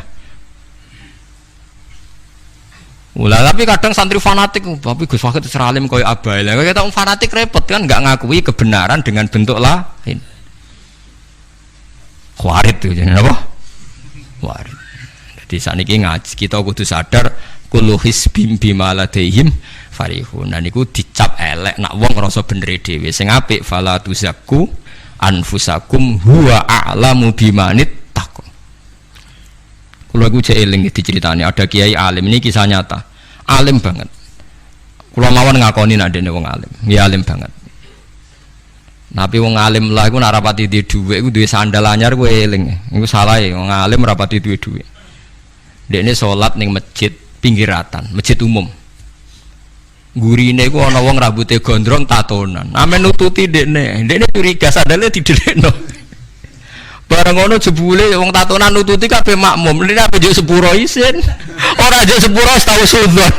Ulah tapi kadang santri fanatik, tapi Gus Wahid seralim koyo abai. Lah kita fanatik repot kan nggak ngakui kebenaran dengan bentuk lain. Khawarit tuh jadi apa? Khawarit. Jadi saniki ngaji kita kudu sadar kullu hisbim bima ladaihim farihun. Nah niku dicap elek nak wong ngrasa bener dhewe. Sing apik fala tuzakku anfusakum huwa a'lamu bimanit taqwa. Kula iku cek eling diceritani ada kiai alim, ini kisah nyata. Alim banget. Kula mawon ngakoni nek dene wong alim. Ya alim banget. Tapi wong alim lah iku nek rapati duwe dhuwit iku duwe sandal anyar kuwi eling. Iku salah e wong alim rapati duwe dhuwit. Dekne salat ning masjid pinggiratan, masjid umum. Gurine iku ana wong rambute gondrong tatonan. Amen nututi dekne. Dekne curiga sandale didelekno. Bareng ngono jebule wong tatonan nututi kabeh makmum. Lha apa njuk sepuro isin. Ora njuk sepuro tau sudzon.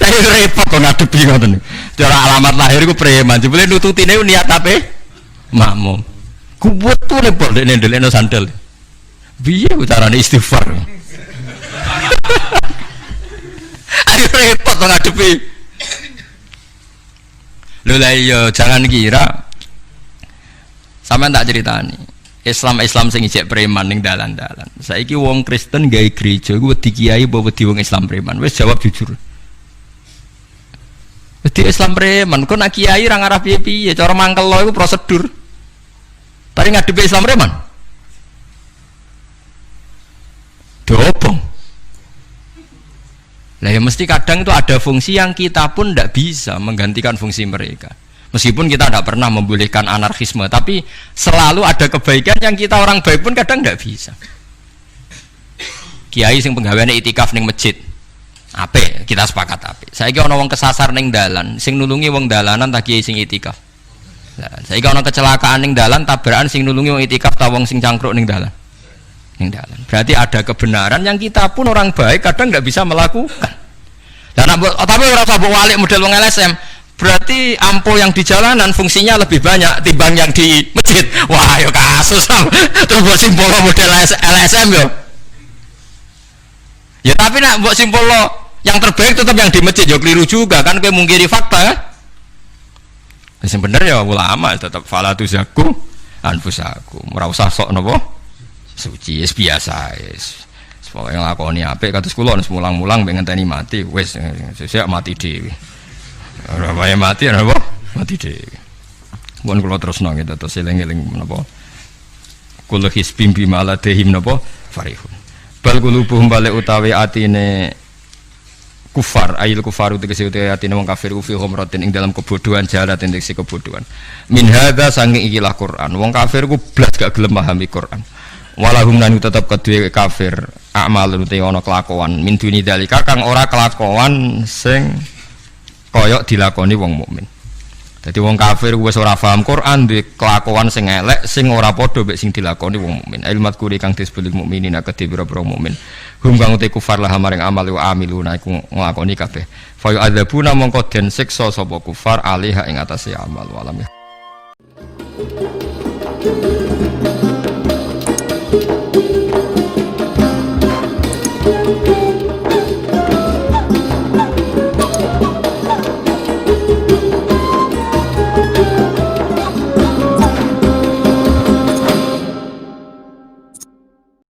Lah repot kok ngadepi ngoten. Cara alamat lahir iku preman. Jebule nututine niat ape? Makmum. Kuwet tuh repot dekne ndelekno sandal. Piye carane istighfar? Ayo repot kok ngadepi. Lho lah iya jangan kira sampean tak ceritani Islam sing ijek preman ning dalan-dalan. Saiki wong Kristen gawe gereja iku wedi kiai apa wedi wong Islam preman? Wis jawab jujur. Wedi Islam preman, kok nak kiai ra ngarah piye-piye, cara mangkel lo iku prosedur. Tapi ngadepi Islam preman. Dobong. Lah ya mesti kadang itu ada fungsi yang kita pun tidak bisa menggantikan fungsi mereka. Meskipun kita tidak pernah membolehkan anarkisme, tapi selalu ada kebaikan yang kita orang baik pun kadang tidak bisa. Kiai sing penggaweane itikaf ning masjid, apik, kita sepakat apik. Saiki ana wong kesasar ning dalan, sing nulungi wong dalanan ta kiai sing itikaf. Lah, saiki ana kecelakaan ning dalan, tabrakan sing nulungi wong itikaf ta wong sing cangkruk ning dalan. Ning dalan. Berarti ada kebenaran yang kita pun orang baik kadang tidak bisa melakukan. Dan tapi ora usah mbok walik model wong LSM. Berarti ampo yang di jalanan fungsinya lebih banyak timbang yang di masjid. Wah, yo kasus terus buat simbol model LSM yo. Ya tapi nak buat simbol yang terbaik tetap yang di masjid yo keliru juga kan kowe mungkiri fakta kan. Sing bener ya ulama tetap fala tuzaku anfusakum. Ora usah sok napa suci wis biasa wis. Pokoke nglakoni apik kados kula wis mulang-mulang mbek ngenteni mati wis sesuk mati dhewe. Ora wae mati ana apa? Mati dhewe. Mun kula terusno gitu terus eling-eling menapa? Kula hisbim bima ladehim napa? Farihun. Bal qulubuhum balik utawi atine kufar, ayil kufaru tegese utawi atine wong kafir fi humratin ing dalam kebodohan jalat ing kebodohan. Min hadza saking ikilah Quran. Wong kafir ku blas gak gelem memahami Quran. Walahum lan tetep kedue kafir amal utawi ana kelakuan min duni dalika kang ora kelakuan sing koyok dilakoni wong mukmin. Dadi wong kafir wis ora paham Quran duwe kelakuan sing elek sing ora padha mek sing dilakoni wong mukmin. Ilmat kuri kang disebut mukminin akeh pira-pira mukmin. Hum kang uti kufar lah maring amal wa amiluna iku nglakoni kabeh. Fa yu'adzabuna mongko den siksa sapa kufar alih ing atase amal walam ya.